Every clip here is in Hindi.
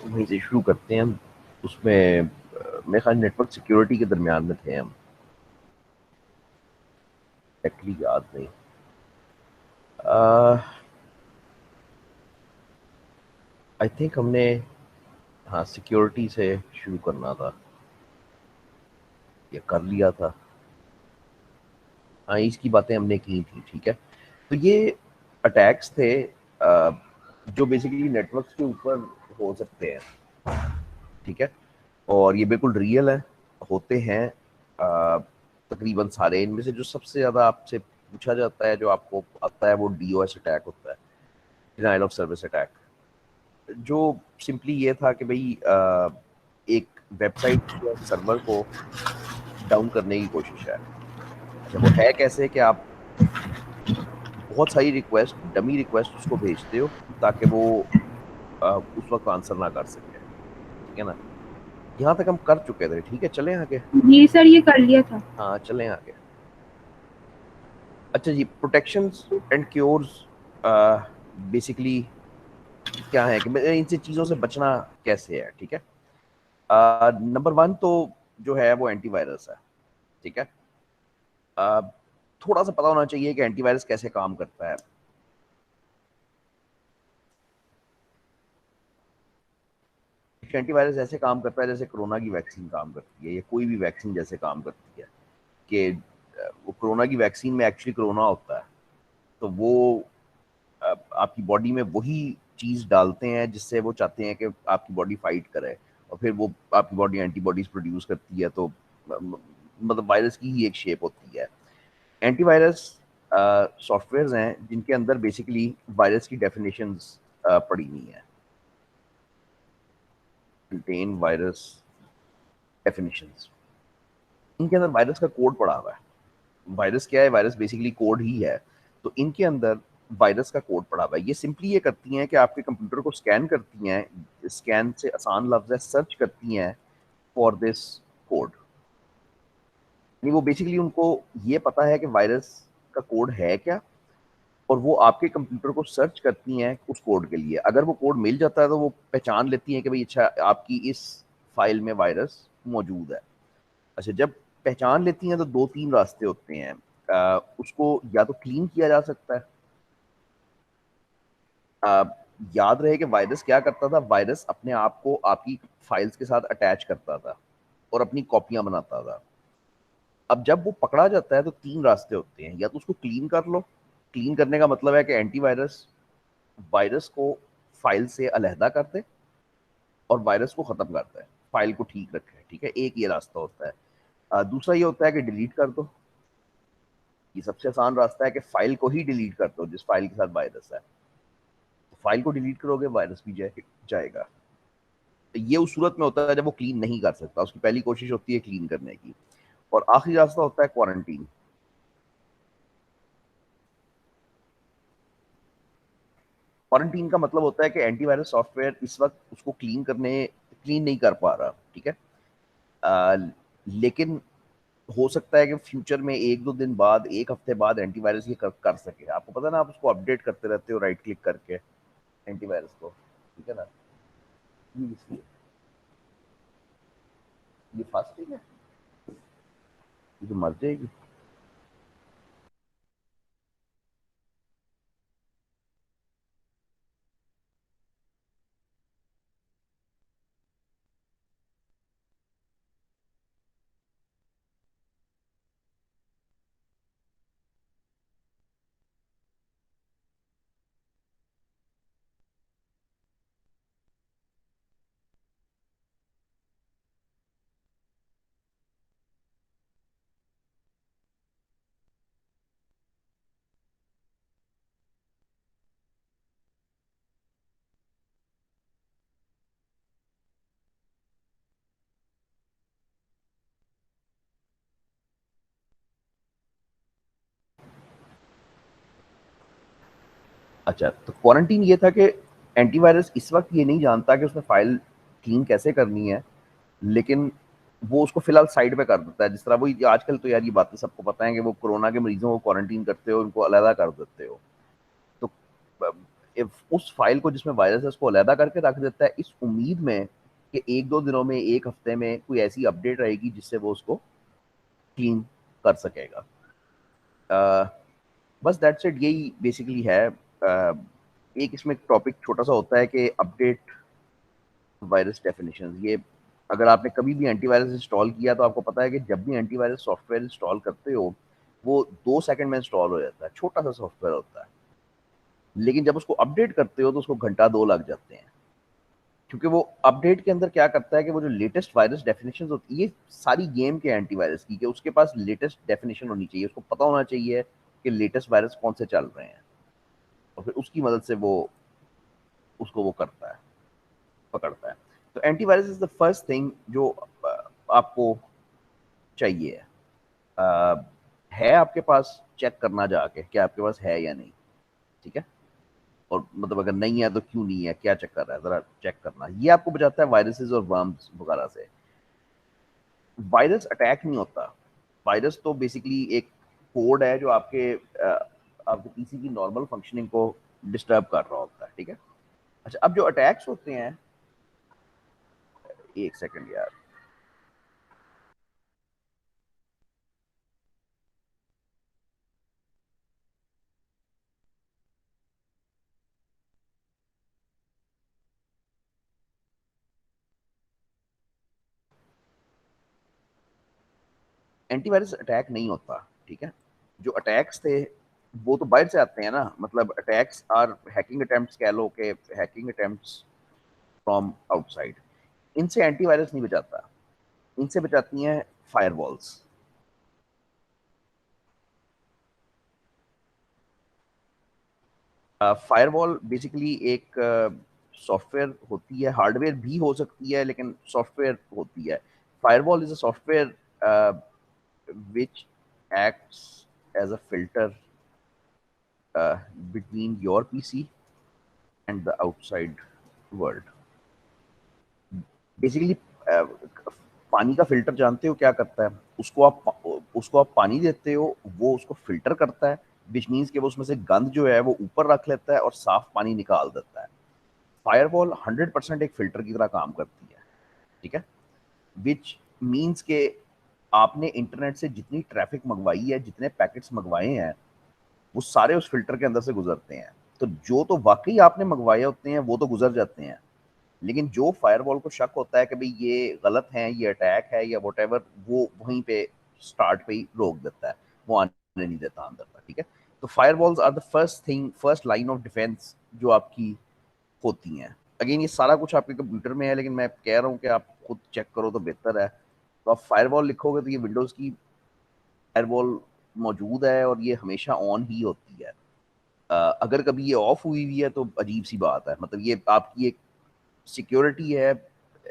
वहीं से शुरू करते हैं हम। उसमें मेरे ख्याल नेटवर्क सिक्योरिटी के दरमियान में थे हम, एक्चुअली याद नहीं। आई थिंक हमने, हाँ, सिक्योरिटी से शुरू करना था, ये कर लिया था। हाँ, इसकी बातें हमने की थी, ठीक है। तो ये अटैक्स थे जो बेसिकली नेटवर्क्स के ऊपर हो सकते हैं, ठीक है। और ये बिल्कुल रियल है, होते हैं तकरीबन सारे। इनमें से जो सबसे ज़्यादा आपसे पूछा जाता है, जो आपको आता है, वो डीओएस अटैक होता है, डिनाइल ऑफ सर्विस अटैक। जो सिंपली ये था कि भाई एक वेबसाइट या सर्वर को डाउन करने की कोशिश है। अच्छा, वो है कैसे कि आप बहुत सारी रिक्वेस्ट, डमी रिक्वेस्ट उसको भेजते हो ताकि वो उस वक्त आंसर ना कर सके, ठीक है ना। यहाँ तक हम कर चुके थे, ठीक है, चलें आगे। जी सर, ये कर लिया था। हाँ, चलें आगे। अच्छा जी, प्रोटेक्शंस एंड क्योर्स बेसिकली क्या है कि इनसे चीज़ों से बचना कैसे है, ठीक है। नंबर वन तो जो है वो एंटीवायरस है, ठीक है। अ, थोड़ा सा पता होना चाहिए कि एंटीवायरस कैसे काम करता है। एंटीवायरस ऐसे काम करता है जैसे कोरोना की वैक्सीन काम करती है, या कोई भी वैक्सीन जैसे काम करती है। कि वो कोरोना की वैक्सीन में एक्चुअली कोरोना होता है, तो वो आपकी बॉडी में वही चीज डालते हैं जिससे वो चाहते हैं कि आपकी बॉडी फाइट करे, और फिर वो आपकी बॉडी एंटीबॉडीज प्रोड्यूस करती है। तो मतलब वायरस की ही एक शेप होती है। एंटीवायरस सॉफ्टवेयर हैं जिनके अंदर बेसिकली वायरस की डेफिनेशंस पड़ी हुई हैं, कंटेन वायरस डेफिनेशंस। इनके अंदर वायरस का कोड पड़ा हुआ है। वायरस क्या है? वायरस बेसिकली कोड ही है। तो इनके अंदर वायरस का कोड पड़ा हुआ है। ये सिंपली ये करती हैं कि आपके कंप्यूटर को स्कैन करती हैं, स्कैन से आसान लफ्ज है, सर्च करती हैं फॉर दिस कोड। यानी वो बेसिकली उनको ये पता है कि वायरस का कोड है क्या, और वो आपके कंप्यूटर को सर्च करती हैं उस कोड के लिए। अगर वो कोड मिल जाता है तो वो पहचान लेती हैं कि भाई अच्छा, आपकी इस फाइल में वायरस मौजूद है। अच्छा, जब पहचान लेती हैं तो दो तीन रास्ते होते हैं। उसको या तो क्लीन किया जा सकता है। अ, याद रहे कि वायरस क्या करता था। वायरस अपने आप को आपकी फाइल्स के साथ अटैच करता था और अपनी कॉपियां बनाता था। अब जब वो पकड़ा जाता है तो तीन रास्ते होते हैं। या तो उसको क्लीन कर लो। क्लीन करने का मतलब है कि एंटीवायरस वायरस को फाइल से अलहदा कर दे और वायरस को खत्म करता है, फाइल को ठीक रखे, ठीक है। एक ये रास्ता होता है। दूसरा ये होता है कि डिलीट कर दो। ये सबसे आसान रास्ता है कि फाइल को ही डिलीट कर दो जिस फाइल के साथ वायरस है। तो फाइल को डिलीट करोगे, वायरस भी जाएगा। तो ये उस सूरत में होता है जब वो क्लीन नहीं कर सकता। उसकी पहली कोशिश होती है क्लीन करने की। और आखिरी रास्ता होता है क्वारंटीन। क्वारंटीन का मतलब होता है कि एंटीवायरस सॉफ्टवेयर इस वक्त उसको क्लीन नहीं कर पा रहा, ठीक है। लेकिन हो सकता है कि फ्यूचर में एक दो दिन बाद, एक हफ्ते बाद एंटीवायरस ये कर सके। आपको पता है ना, आप उसको अपडेट करते रहते हो राइट क्लिक करके एंटीवायरस को, ठीक है ना। ये इसलिए ये फास्टिंग है, ये तो मर जाएगी। अच्छा, तो क्वारंटीन ये था कि एंटीवायरस इस वक्त ये नहीं जानता कि उसने फाइल क्लीन कैसे करनी है, लेकिन वो उसको फिलहाल साइड पे कर देता है। जिस तरह वही आजकल तो यार ये बातें सबको पता है कि वो कोरोना के मरीजों को क्वारंटीन करते हो, उनको अलहदा कर देते हो। तो उस फाइल को जिसमें वायरस है उसको अलहदा करके रख देता है, इस उम्मीद में कि एक दो दिनों में, एक हफ्ते में कोई ऐसी अपडेट आएगी जिससे वो उसको क्लीन कर सकेगा। बस दैट्स इट, यही बेसिकली है। एक इसमें टॉपिक छोटा सा होता है कि अपडेट वायरस डेफिनेशन। ये अगर आपने कभी भी एंटीवायरस इंस्टॉल किया तो आपको पता है कि जब भी एंटीवायरस सॉफ्टवेयर इंस्टॉल करते हो वो 2 सेकंड में इंस्टॉल हो जाता है, छोटा सा सॉफ्टवेयर होता है। लेकिन जब उसको अपडेट करते हो तो उसको घंटा दो लग जाते हैं, क्योंकि वो अपडेट के अंदर क्या करता है कि वो जो लेटेस्ट वायरस डेफिनेशन होती है, ये सारी गेम के एंटीवायरस की, कि उसके पास लेटेस्ट डेफिनेशन होनी चाहिए, उसको पता होना चाहिए कि लेटेस्ट वायरस कौन से चल रहे हैं, और फिर उसकी मदद से वो उसको वो करता है, पकड़ता है। तो antivirus is the first thing जो आपको चाहिए। है आपके पास, चेक करना जाके कि आपके पास है या नहीं, ठीक है। और मतलब अगर नहीं है तो क्यों नहीं है, क्या चक्कर है, जरा चेक करना। ये आपको बचाता है वायरसेस और वर्म्स वगैरह से। वायरस अटैक नहीं होता। वायरस तो बेसिकली एक कोड है जो आपके पीसी की नॉर्मल फंक्शनिंग को डिस्टर्ब कर रहा होता है, ठीक है। अच्छा, अब जो अटैक्स होते हैं, एक सेकंड यार। एंटीवायरस अटैक नहीं होता, ठीक है। जो अटैक्स थे वो तो बाहर से आते हैं ना, मतलब अटैक्स आर हैकिंग अटेम्प्ट्स, कह लो कि हैकिंग अटेम्प्ट्स फ्रॉम आउटसाइड। इनसे एंटीवायरस नहीं बचाता, इनसे बचाती हैं फायरवॉल्स। फायरवॉल बेसिकली एक सॉफ्टवेयर होती है, हार्डवेयर भी हो सकती है लेकिन सॉफ्टवेयर होती है। Firewall is a software which acts as a filter between your PC and the outside world. Basically पानी का फिल्टर जानते हो क्या करता है? उसको आप पानी देते हो, वो उसको फिल्टर करता है, विच मीन्स कि वो उसमें से गंद जो है वो ऊपर रख लेता है और साफ पानी निकाल देता है। फायरवॉल 100% एक फिल्टर की तरह काम करती है, ठीक है। विच मीन्स के आपने इंटरनेट से जितनी ट्रैफिक मंगवाई है, जितने पैकेट्स मंगवाए हैं, वो सारे उस फिल्टर के अंदर से गुजरते हैं। तो जो तो वाकई आपने मंगवाए होते हैं वो तो गुजर जाते हैं, लेकिन जो फायरवॉल को शक होता है कि भाई ये गलत है, ये अटैक है या वट, वो वहीं पे स्टार्ट पे ही रोक देता है, वो आने नहीं देता अंदर तक, ठीक है। तो firewalls are the first thing, first line of defence जो आपकी होती हैं। अगेन ये सारा कुछ आपके कंप्यूटर में है, लेकिन मैं कह रहा हूँ कि आप खुद चेक करो तो बेहतर है। तो आप फायरवॉल लिखोगे तो ये विंडोज़ की फायरवॉल मौजूद है और ये हमेशा ऑन ही होती है। अगर कभी ये ऑफ हुई हुई है तो अजीब सी बात है, मतलब ये आपकी एक सिक्योरिटी है,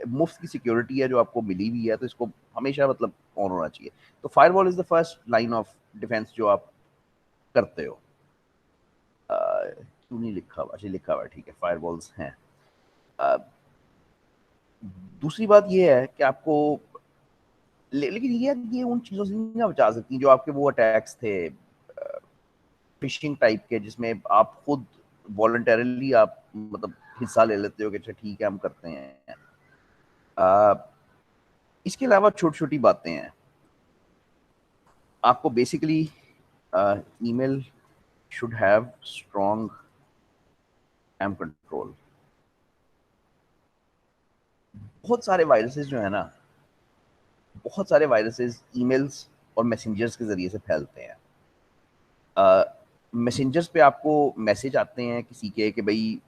मुफ्त की सिक्योरिटी है जो आपको मिली हुई है, तो इसको हमेशा मतलब ऑन होना चाहिए। तो firewall is the first line of defence जो आप करते हो। क्यों नहीं लिखा हुआ? अच्छा, लिखा हुआ है, ठीक है, फायरवॉल्स हैं। अ, दूसरी बात ये है कि आपको लेकिन ये उन चीज़ों से नहीं ना बचा सकती जो आपके वो अटैक्स थे फिशिंग टाइप के, जिसमें आप खुद वॉलंटरली आप मतलब हिस्सा ले लेते हो कि अच्छा ठीक है हम करते हैं। आ, इसके अलावा छोटी छोटी बातें हैं। आपको basically email should have strong spam control. बहुत सारे वायरसेस जो है ना, बहुत सारे वायरसेस ईमेल्स और मैसेंजर्स के जरिए से फैलते हैं। मैसेंजर्स पे आपको मैसेज आते हैं किसी के कि भाई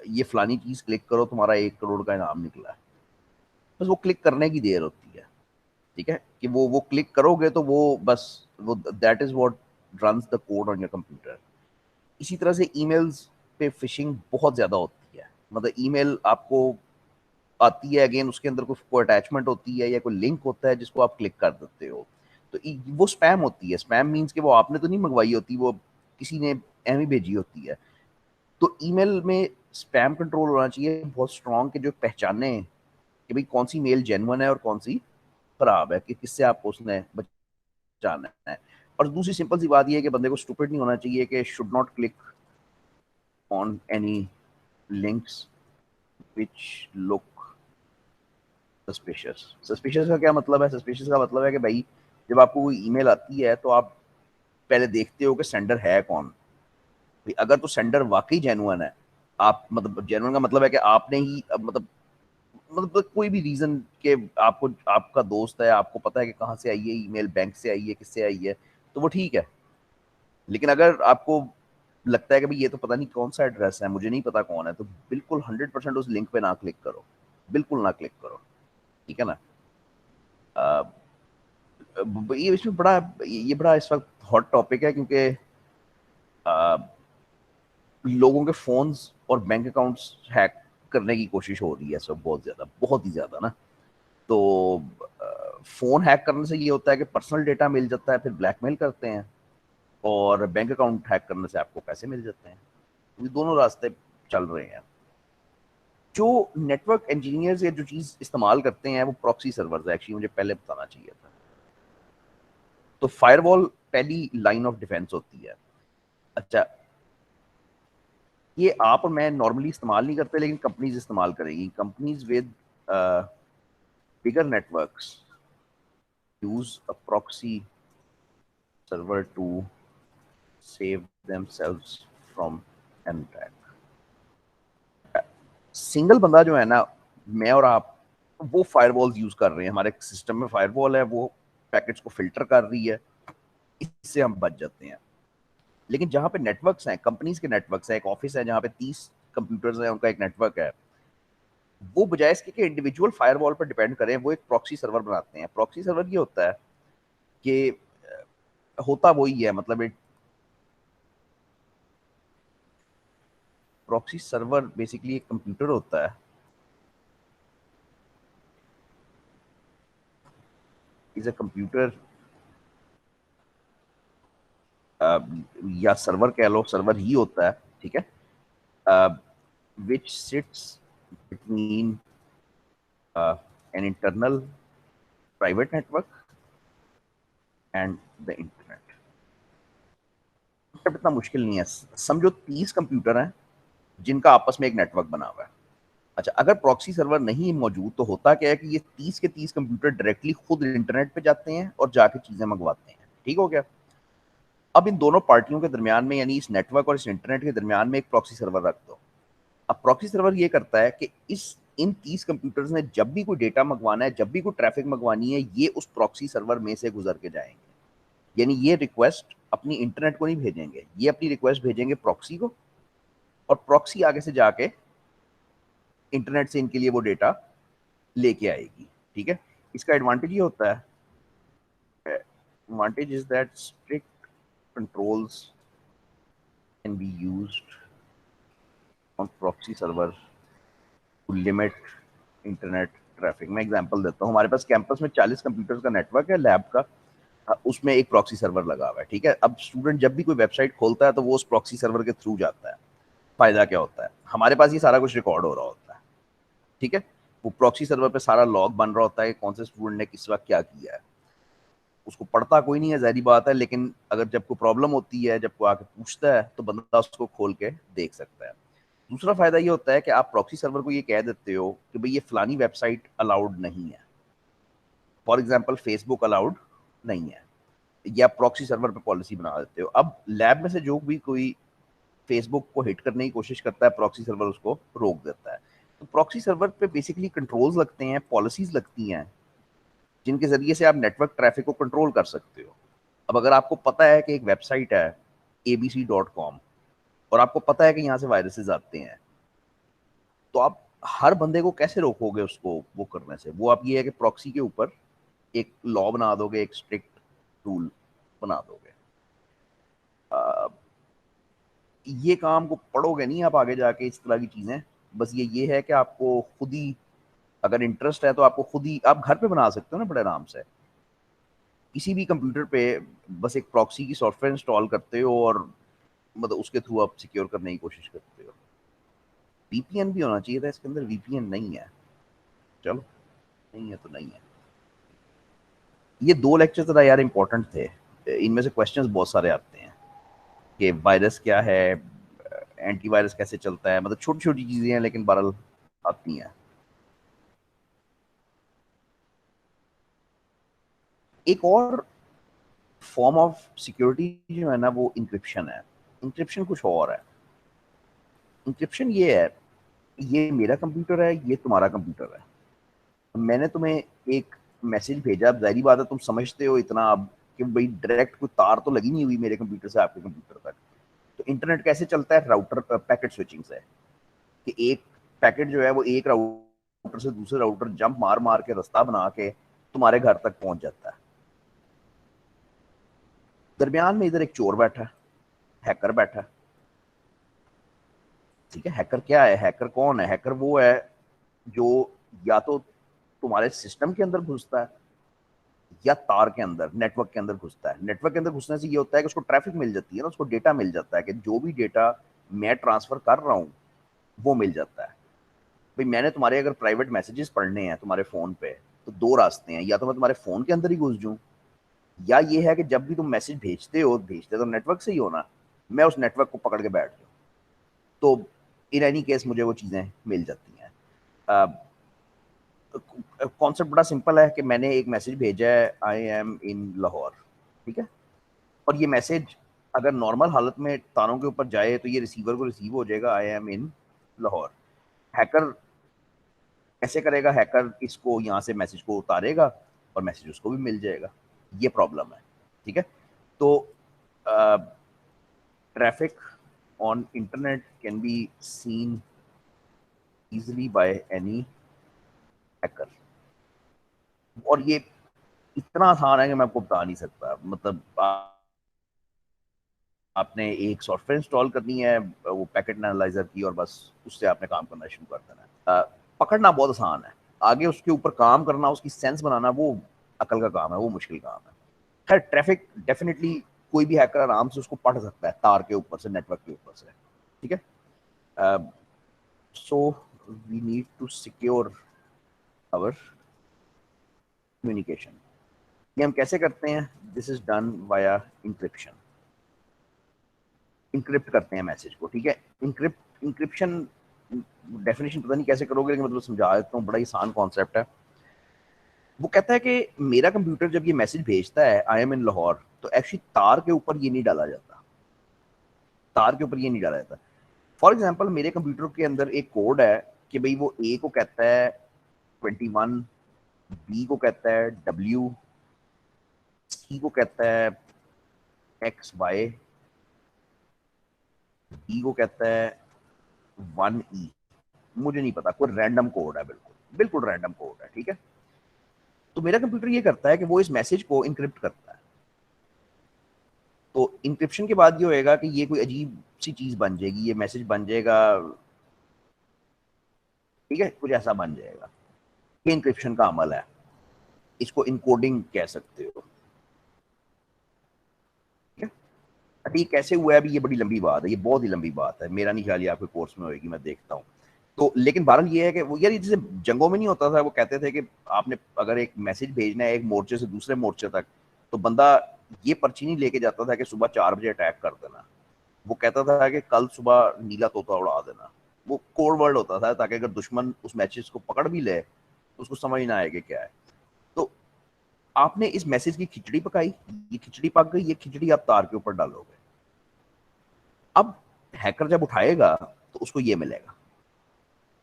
ये फलानी चीज़ क्लिक करो, तुम्हारा 1 करोड़ का इनाम निकला है। बस वो क्लिक करने की देर होती है, ठीक है, कि वो क्लिक करोगे तो वो बस वो that is what runs the code on your computer. इसी तरह से ईमेल्स पे फिशिंग बहुत ज़्यादा होती है। मतलब ईमेल आपको आती है, अगेन उसके अंदर कुछ कोई अटैचमेंट होती है या कोई लिंक होता है जिसको आप क्लिक कर देते हो, तो वो स्पैम होती है। स्पैम मीन्स कि वो आपने तो नहीं मंगवाई होती, वो किसी ने एम ही भेजी होती है। तो ईमेल में स्पैम कंट्रोल होना चाहिए बहुत स्ट्रॉन्ग, कि जो पहचाने कि भाई कौन सी मेल जेन्युइन है और कौन सी खराब है, कि किससे आपको उसने बचाना है। और दूसरी सिंपल सी बात यह है कि बंदे को स्टूपिड नहीं होना चाहिए कि should not click on any links which look suspicious. Suspicious का क्या मतलब है? Suspicious का मतलब है कि भाई जब आपको कोई ईमेल आती है तो आप पहले देखते हो कि सेंडर है कौन। अगर तो सेंडर वाकई जेन्युइन है, आप मतलब जेन्युइन का मतलब है कि आपने ही मतलब कोई भी रीजन के आपको आपका दोस्त है, आपको पता है कि कहाँ से आई है ईमेल, बैंक से आई है, किससे आई है, तो वो ठीक है। लेकिन अगर आपको लगता है कि भाई ये तो पता नहीं कौन सा एड्रेस है, मुझे नहीं पता कौन है, तो बिल्कुल 100% उस लिंक पे ना क्लिक करो, बिल्कुल ना क्लिक करो, ठीक है ना। ये इसमें बड़ा ये बड़ा इस वक्त हॉट टॉपिक है, क्योंकि लोगों के फोन्स और बैंक अकाउंट्स हैक करने की कोशिश हो रही है सब, बहुत ज्यादा, बहुत ही ज्यादा ना। तो फोन हैक करने से ये होता है कि पर्सनल डेटा मिल जाता है, फिर ब्लैकमेल करते हैं, और बैंक अकाउंट हैक करने से आपको पैसे मिल जाते हैं। ये दोनों रास्ते चल रहे हैं। जो नेटवर्क इंजीनियर्स ये जो चीज इस्तेमाल करते हैं वो प्रॉक्सी सर्वर्स है, एक्चुअली मुझे पहले बताना चाहिए था। तो फायरवॉल पहली लाइन ऑफ डिफेंस होती है। अच्छा, ये आप और मैं नॉर्मली इस्तेमाल नहीं करते, लेकिन कंपनीज इस्तेमाल करेगी। Companies with bigger networks use a proxy server to save themselves from an attack। Single बंदा जो है ना, मैं और आप, वो फायरवॉल्स यूज कर रहे हैं, हमारे सिस्टम में फायरवॉल है, वो पैकेट्स को फिल्टर कर रही है, इससे हम बच जाते हैं। लेकिन जहां पे नेटवर्क्स हैं, कंपनीज के नेटवर्क्स है, एक ऑफिस है जहां पे 30 कंप्यूटर्स हैं, उनका एक नेटवर्क है, वो बजाय इसके कि इंडिविजुअल फायरवॉल पर डिपेंड करें, वो एक प्रॉक्सी सर्वर बनाते हैं। प्रॉक्सी सर्वर ये होता है कि होता वही है, मतलब एक प्रॉक्सी सर्वर बेसिकली एक कंप्यूटर होता है, इज अ कंप्यूटर, या सर्वर कह लो, सर्वर ही होता है, ठीक है, which sits between an internal private network and the internet. इतना मुश्किल नहीं है, समझो 30 कंप्यूटर हैं जिनका आपस में एक नेटवर्क बना हुआ है। अच्छा, अगर प्रॉक्सी सर्वर नहीं मौजूद तो होता क्या है कि ये 30 के 30 कंप्यूटर डायरेक्टली खुद इंटरनेट पे जाते हैं और जाके चीजें मंगवाते हैं, ठीक हो गया। अब इन दोनों पार्टियों के दरमियान में, यानी इस नेटवर्क और इस इंटरनेट के दरमियान में एक प्रॉक्सी सर्वर रख दो। अब प्रॉक्सी सर्वर ये करता है कि इन 30 कंप्यूटर्स ने जब भी कोई डेटा मंगवाना है, जब भी कोई ट्रैफिक मंगवानी है, ये उस प्रॉक्सी सर्वर में से गुजर के जाएंगे। यानी ये रिक्वेस्ट अपनी इंटरनेट को नहीं भेजेंगे, ये अपनी रिक्वेस्ट भेजेंगे प्रॉक्सी को, और प्रॉक्सी आगे से जाके इंटरनेट से इनके लिए वो डेटा लेके आएगी, ठीक है। इसका एडवांटेज ये होता है, advantage is that strict controls can be used on proxy server to limit internet traffic. मैं एग्जांपल देता हूँ, हमारे पास कैंपस में 40 कंप्यूटर्स का नेटवर्क है, लैब का, उसमें एक प्रॉक्सी सर्वर लगा हुआ है, ठीक है। अब स्टूडेंट जब भी कोई वेबसाइट खोलता है तो वो उस प्रॉक्सी सर्वर के थ्रू जाता है। फायदा क्या होता है, हमारे पास ये सारा कुछ रिकॉर्ड हो रहा होता है, ठीक है। वो प्रॉक्सी सर्वर पे सारा लॉग बन रहा होता है कि कौन से स्टूडेंट ने किस वक्त क्या किया है। उसको पढ़ता कोई नहीं है, जहरी बात है, लेकिन अगर जब कोई प्रॉब्लम होती है, जब कोई आके पूछता है, तो बंदा उसको खोल के देख सकता है। दूसरा फायदा ये होता है कि आप प्रॉक्सी सर्वर को ये कह देते हो कि भाई ये फलानी वेबसाइट अलाउड नहीं है, फॉर एग्जाम्पल फेसबुक अलाउड नहीं है, या प्रॉक्सी सर्वर पे पॉलिसी बना देते हो। अब लैब में से जो भी कोई फेसबुक को हिट करने की कोशिश करता है, प्रॉक्सी सर्वर उसको रोक देता है। तो प्रॉक्सी सर्वर पे बेसिकली कंट्रोल्स लगते हैं, पॉलिसीज लगती हैं, जिनके जरिए से आप नेटवर्क ट्रैफिक को कंट्रोल कर सकते हो। अब अगर आपको पता है कि एक वेबसाइट है abc.com, और आपको पता है कि यहाँ से वायरसेस आते हैं, तो आप हर बंदे को कैसे रोकोगे उसको वो करने से? वो आप ये है कि प्रॉक्सी के ऊपर एक लॉ बना दोगे, एक स्ट्रिक्ट रूल बना दोगे। ये काम को पढ़ोगे नहीं आप आगे जाके, इस तरह की चीजें। बस ये है कि आपको खुद ही अगर इंटरेस्ट है तो आपको खुद ही आप घर पे बना सकते हो ना बड़े आराम से, किसी भी कंप्यूटर पे बस एक प्रॉक्सी की सॉफ्टवेयर इंस्टॉल करते हो, और मतलब उसके थ्रू आप सिक्योर करने की कोशिश करते हो। वीपीएन भी होना चाहिए था इसके अंदर, वीपीएन नहीं है, चलो, नहीं है तो नहीं है। ये दो लेक्चर ज़रा यार इंपॉर्टेंट थे, इनमें से क्वेश्चंस बहुत सारे आते हैं कि वायरस क्या है, एंटीवायरस कैसे चलता है, मतलब छोटी छोटी चीजें हैं लेकिन बहरहाल आती हैं। एक और फॉर्म ऑफ सिक्योरिटी जो है ना वो इंक्रिप्शन है। इंक्रिप्शन कुछ और है। इंक्रिप्शन ये है, ये मेरा कंप्यूटर है, ये तुम्हारा कंप्यूटर है, मैंने तुम्हें एक मैसेज भेजा, अब जाहिर बात है तुम समझते हो इतना अब कि भाई डायरेक्ट कोई तार तो लगी नहीं हुई मेरे कंप्यूटर से आपके कंप्यूटर तक। तो इंटरनेट कैसे चलता है? राउटर पैकेट स्विचिंग से, कि एक पैकेट जो है वो एक राउटर से दूसरे राउटर जंप मार मार के रास्ता बना के तुम्हारे घर तक पहुंच जाता है। दरमियान में इधर एक चोर बैठा है, हैकर बैठा है। ठीक है, हैकर क्या है? हैकर कौन है? हैकर वो है जो या तो तुम्हारे सिस्टम के अंदर घुसता है या तार के अंदर, नेटवर्क के अंदर घुसता है। नेटवर्क के अंदर घुसने से ये होता है कि उसको ट्रैफिक मिल जाती है ना, उसको डेटा मिल जाता है कि जो भी डेटा मैं ट्रांसफर कर रहा हूँ वो मिल जाता है। भाई मैंने तुम्हारे अगर प्राइवेट मैसेजेस पढ़ने हैं तुम्हारे फोन पे, तो दो रास्ते हैं, या तो मैं तुम्हारे फोन के अंदर ही घुस जाऊं, या ये है कि जब भी तुम मैसेज भेजते तो नेटवर्क से ही हो ना, मैं उस नेटवर्क को पकड़ के बैठ जाऊं। तो इन एनी केस मुझे वो चीजें मिल जाती हैं। कॉन्सेप्ट बड़ा सिंपल है कि मैंने एक मैसेज भेजा है, आई एम इन लाहौर। ठीक है, और ये मैसेज अगर नॉर्मल हालत में तारों के ऊपर जाए तो ये रिसीवर को रिसीव हो जाएगा, I am in Lahore. Hacker कैसे करेगा? हैकर इसको यहाँ से मैसेज को उतारेगा और मैसेज उसको भी मिल जाएगा। ये प्रॉब्लम है। ठीक है, तो traffic on internet can be seen easily by any hacker। और ये इतना आसान है कि मैं आपको बता नहीं सकता। मतलब आपने एक सॉफ्टवेयर इंस्टॉल करनी है वो पैकेट एनालाइजर की, और बस उससे आपने काम करना शुरू कर देना है। पकड़ना बहुत आसान है, आगे उसके ऊपर काम करना, उसकी सेंस बनाना, वो अकल का काम है, वो मुश्किल काम है। खैर ट्रैफिक डेफिनेटली कोई भी हैकर आराम से उसको पढ़ सकता है तार के ऊपर से, नेटवर्क के ऊपर से। ठीक है, so we need to secure our communication. ये हम कैसे करते हैं? This is done via encryption. Encrypt करते हैं मैसेज को। ठीक है, इंक्रिप्शन डेफिनेशन पता नहीं कैसे करोगे, लेकिन मतलब समझा देता हूँ, बड़ा ही आसान कॉन्सेप्ट है। वो कहता है कि मेरा कंप्यूटर जब ये मैसेज भेजता है आई एम इन लाहौर, तो एक्चुअली तार के ऊपर ये नहीं डाला जाता, तार के ऊपर ये नहीं डाला जाता। फॉर एग्जाम्पल मेरे कंप्यूटर के अंदर एक कोड है कि भाई वो ए को कहता है 21, बी को कहता है डब्ल्यू, सी को कहता है XY, डी को कहता है 1E। मुझे नहीं पता, कोई रैंडम कोड है, बिल्कुल बिल्कुल रैंडम कोड है। ठीक है, तो मेरा कंप्यूटर ये करता है कि वो इस मैसेज को इंक्रिप्ट करता है। तो इंक्रिप्शन के बाद ये होएगा कि ये कोई अजीब सी चीज बन जाएगी, ये मैसेज बन जाएगा। ठीक है, कुछ ऐसा बन जाएगा। ये इंक्रिप्शन का अमल है, इसको इनकोडिंग कह सकते हो। ठीक है, अभी कैसे हुआ है, अभी ये बड़ी लंबी बात है, ये बहुत ही लंबी बात है, मेरा नहीं ख्याल ये आपके कोर्स में होगी, मैं देखता हूँ। तो लेकिन बहरहाल ये है कि वो यार जैसे जंगों में नहीं होता था, वो कहते थे कि आपने अगर एक मैसेज भेजना है एक मोर्चे से दूसरे मोर्चे तक, तो बंदा ये पर्ची नहीं लेके जाता था कि सुबह 4 बजे अटैक कर देना। वो कहता था कि कल सुबह नीला तोता उड़ा देना। वो कोड वर्ड होता था ताकि अगर दुश्मन उस मैसेज को पकड़ भी ले तो उसको समझ ना आए कि क्या है। तो आपने इस मैसेज की खिचड़ी पकाई, ये खिचड़ी पक गई, ये खिचड़ी आप तार के ऊपर डालोगे। अब हैकर जब उठाएगा तो उसको ये मिलेगा,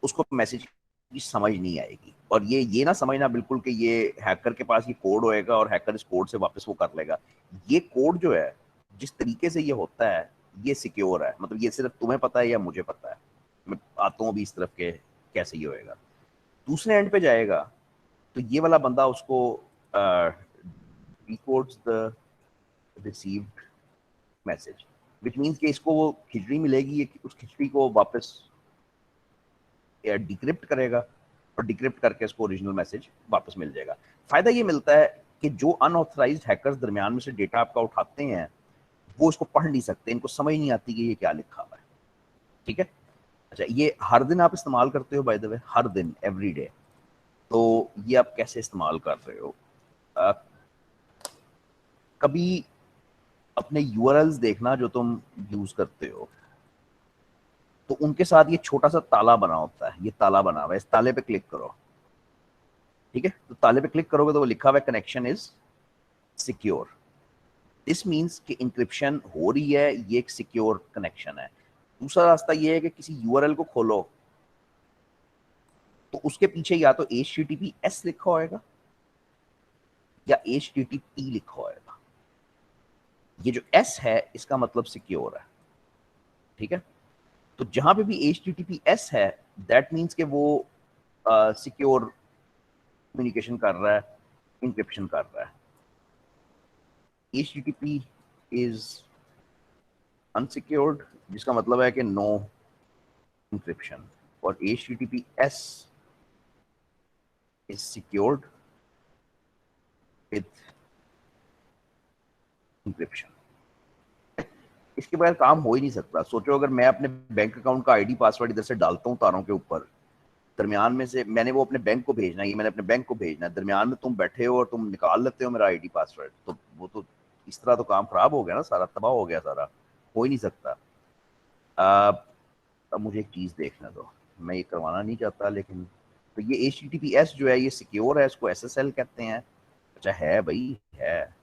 उसको मैसेज की समझ नहीं आएगी। और ये ना समझना बिल्कुल कि ये हैकर के पास ये कोड होएगा और हैकर इस कोड से वापस वो कर लेगा। ये कोड जो है, जिस तरीके से ये होता है, ये सिक्योर है। मतलब ये सिर्फ तुम्हें पता है या मुझे पता है। मैं आता हूँ अभी इस तरफ के कैसे ये होएगा। दूसरे एंड पे जाएगा तो ये वाला बंदा उसको डिकोड्स the received message, which means कि इसको वो खिचड़ी मिलेगी, ये उस खिचड़ी को वापस डिक्रिप्ट करेगा और डिक्रिप्ट करके इसको ओरिजिनल मैसेज वापस मिल जाएगा। फायदा ये मिलता है कि जो अनऑथराइज्ड हैकर्स दरमियान में से डेटा आपका उठाते हैं वो इसको पढ़ नहीं सकते, इनको समझ नहीं आती कि ये क्या लिखा हुआ है। ठीक है, अच्छा ये हर दिन आप इस्तेमाल करते हो बाय द वे? हर दिन, एवरी डे? तो ये आप कैसे इस्तेमाल कर रहे हो? आ, कभी अपने यूआरएल्स देखना जो तुम यूज करते हो, तो उनके साथ ये छोटा सा ताला बना होता है, ये ताला बना हुआ है, इस ताले पे क्लिक करो, ठीक है। तो ताले पे क्लिक करोगे तो वो लिखा हुआ है connection is secure. This means कि इंक्रिप्शन हो रही है, ये एक सिक्योर कनेक्शन है। दूसरा रास्ता ये है कि किसी यूआरएल को खोलो तो उसके पीछे या तो HTTPS लिखा होएगा या HTTP लिखा होएगा। ये जो S है इसका मतलब सिक्योर है, ठीक है। तो जहां पे भी HTTPS है दैट मीन्स कि वो सिक्योर कम्युनिकेशन कर रहा है, इंक्रिप्शन कर रहा है। HTTP इज अनसिक्योर्ड, जिसका मतलब है कि नो इंक्रिप्शन, और HTTPS is secured with encryption. इसके बगैर काम हो ही नहीं सकता। सोचो अगर मैं अपने बैंक अकाउंट का आईडी पासवर्ड इधर से डालता हूँ तारों के ऊपर, दरमियान में से मैंने वो अपने बैंक को भेजना है, ये मैंने अपने बैंक को भेजना है, दरमियान में तुम बैठे हो और तुम निकाल लेते हो मेरा आईडी पासवर्ड, तो वो तो इस तरह तो काम खराब हो गया ना, सारा तबाह हो गया, सारा हो ही नहीं सकता। अब मुझे एक चीज़ देखने दो, मैं ये करवाना नहीं चाहता लेकिन, तो ये HTTPS जो है ये सिक्योर है, इसको SSL कहते हैं। अच्छा है भाई, है।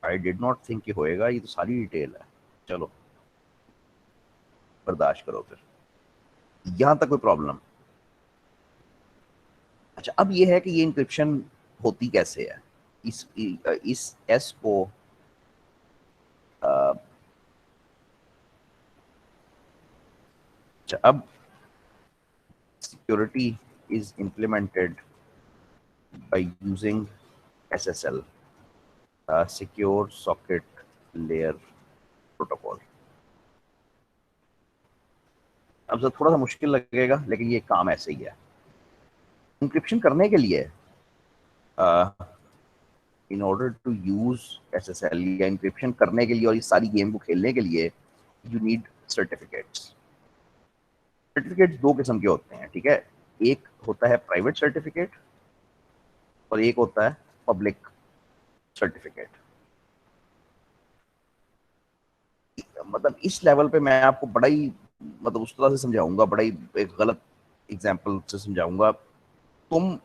आई डिड नॉट थिंक कि होएगा, ये तो सारी डिटेल है। चलो बर्दाश्त करो फिर, यहां तक कोई प्रॉब्लम। अच्छा अब ये है कि ये इंक्रिप्शन होती कैसे है। इस एस को अच्छा अब security is implemented by using SSL, secure socket layer protocol. अब सर थोड़ा सा मुश्किल लगेगा लेकिन ये काम ऐसे ही है। इंक्रिप्शन करने के लिए in order to use SSL या इंक्रिप्शन करने के लिए और इस सारी गेम को खेलने के लिए यू नीड सर्टिफिकेट्स। सर्टिफिकेट्स दो किस्म के होते हैं, ठीक है। एक होता है प्राइवेट सर्टिफिकेट और एक होता है पब्लिक सर्टिफिकेट। मतलब इस लेवल पे मैं आपको बड़ा ही मतलब उस तरह से समझाऊंगा, बड़ा ही एक गलत एग्जांपल से समझाऊंगा। तुम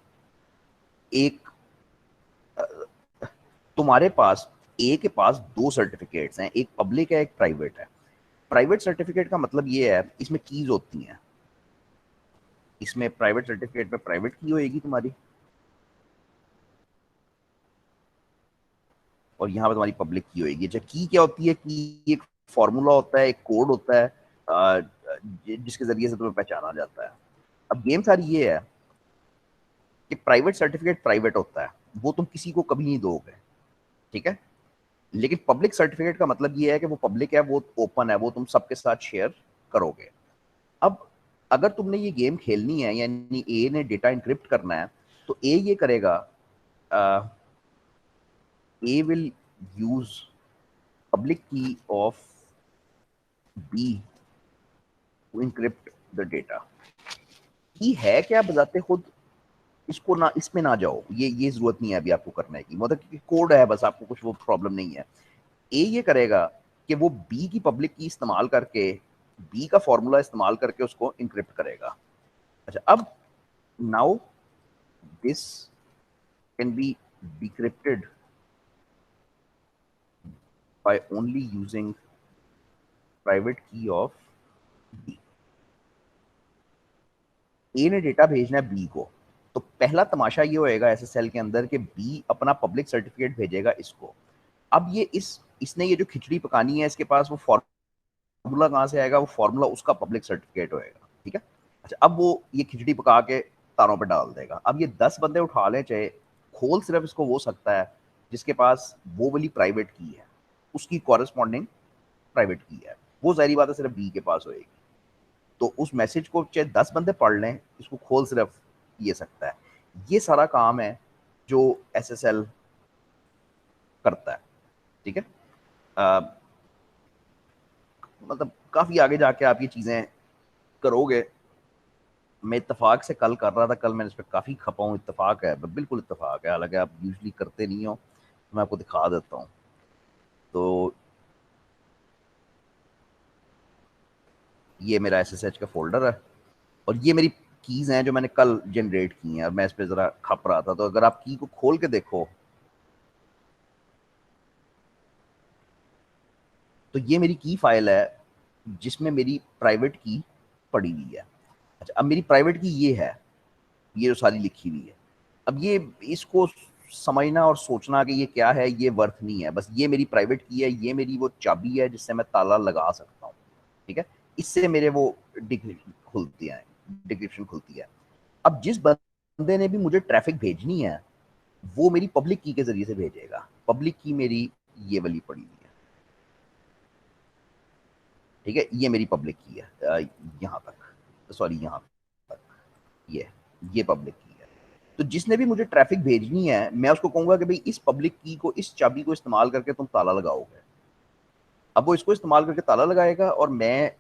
एक तुम्हारे पास ए के पास दो सर्टिफिकेट्स हैं, एक पब्लिक है एक प्राइवेट है। प्राइवेट सर्टिफिकेट का मतलब ये है इसमें कीज होती हैं, इसमें प्राइवेट सर्टिफिकेट में प्राइवेट की होएगी तुम्हारी और यहाँ पे तुम्हारी पब्लिक की होएगी। अच्छा की क्या होती है, की एक फॉर्मूला होता है, एक कोड होता है जिसके जरिए से तुम्हें पहचाना जाता है। अब गेम सारी ये है कि प्राइवेट सर्टिफिकेट प्राइवेट होता है, वो तुम किसी को कभी नहीं दोगे, ठीक है। लेकिन पब्लिक सर्टिफिकेट का मतलब ये है कि वो पब्लिक है, वो ओपन है, वो तुम सबके साथ शेयर करोगे। अब अगर तुमने ये गेम खेलनी है यानी ए ने डेटा इंक्रिप्ट करना है तो ए ये करेगा, A will use public key of B to encrypt the data. Key है क्या बजाते खुद, इसको ना इसमें ना जाओ, ये जरूरत नहीं है अभी आपको करने की, मतलब कोड है बस, आपको कुछ वो प्रॉब्लम नहीं है। ए ये करेगा कि वो बी की पब्लिक की इस्तेमाल करके, बी का फॉर्मूला इस्तेमाल करके उसको इंक्रिप्ट करेगा। अच्छा अब now this can be decrypted by only using private key of B। ए ने डेटा भेजना है बी को, तो पहला तमाशा ये होएगा SSL के अंदर कि बी अपना पब्लिक सर्टिफिकेट भेजेगा इसको। अब ये इसने ये जो खिचड़ी पकानी है, इसके पास वो फॉर्मूला कहाँ से आएगा, वो फॉर्मूला उसका पब्लिक सर्टिफिकेट होएगा, ठीक है। अच्छा अब वो ये खिचड़ी पका के तारों पे डाल देगा। अब ये 10 बंदे उठा लें चाहे, खोल सिर्फ इसको वो सकता है जिसके पास वो वाली प्राइवेट की है, उसकी कॉरेस्पॉन्डिंग प्राइवेट की है, वो जाहिर बात है सिर्फ बी के पास होएगी। तो उस मैसेज को चाहे 10 बंदे पढ़ लें, इसको खोल सिर्फ ये सकता है। ये सारा काम है जो SSL करता है, ठीक है। मतलब काफी आगे जाके आप ये चीजें करोगे। मैं इत्तेफाक से कल कर रहा था, कल मैंने इस पर काफी खपा हूँ, इत्तेफाक है, बिल्कुल इत्तेफाक है, हालांकि आप यूजली करते नहीं हो, मैं आपको दिखा देता हूँ। तो ये मेरा SSH का फोल्डर है और ये मेरी कीज हैं जो मैंने कल जनरेट की हैं और मैं इस पर जरा खप रहा था। तो अगर आप की को खोल के देखो तो ये मेरी की फाइल है जिसमें मेरी प्राइवेट की पड़ी हुई है। अच्छा, अब मेरी प्राइवेट की ये है, ये जो सारी लिखी हुई है। अब ये इसको समझना और सोचना कि ये क्या है, ये वर्थ नहीं है। बस ये मेरी प्राइवेट की है, ये मेरी वो चाबी है जिससे मैं ताला लगा सकता हूँ। ठीक है, इससे मेरे वो डिक्रिप्शन खुलती है। अब जिस बंदे ने भी मुझे ट्रैफिक भेजनी है वो मेरी पब्लिक की के जरिए से भेजेगा। पब्लिक की मेरी ये वाली पड़ी हुई है। ठीक है, ये मेरी पब्लिक की है, यहाँ तक, सॉरी यहाँ तक, ये पब्लिक की है। तो जिसने भी मुझे ट्रैफिक भेजनी है मैं उसको कहूंगा कि भाई इस पब्लिक की को, इस चाबी को इस्तेमाल करके तुम ताला लगाओगे। अब वो इसको इस्तेमाल करके ताला लगाएगा और मैं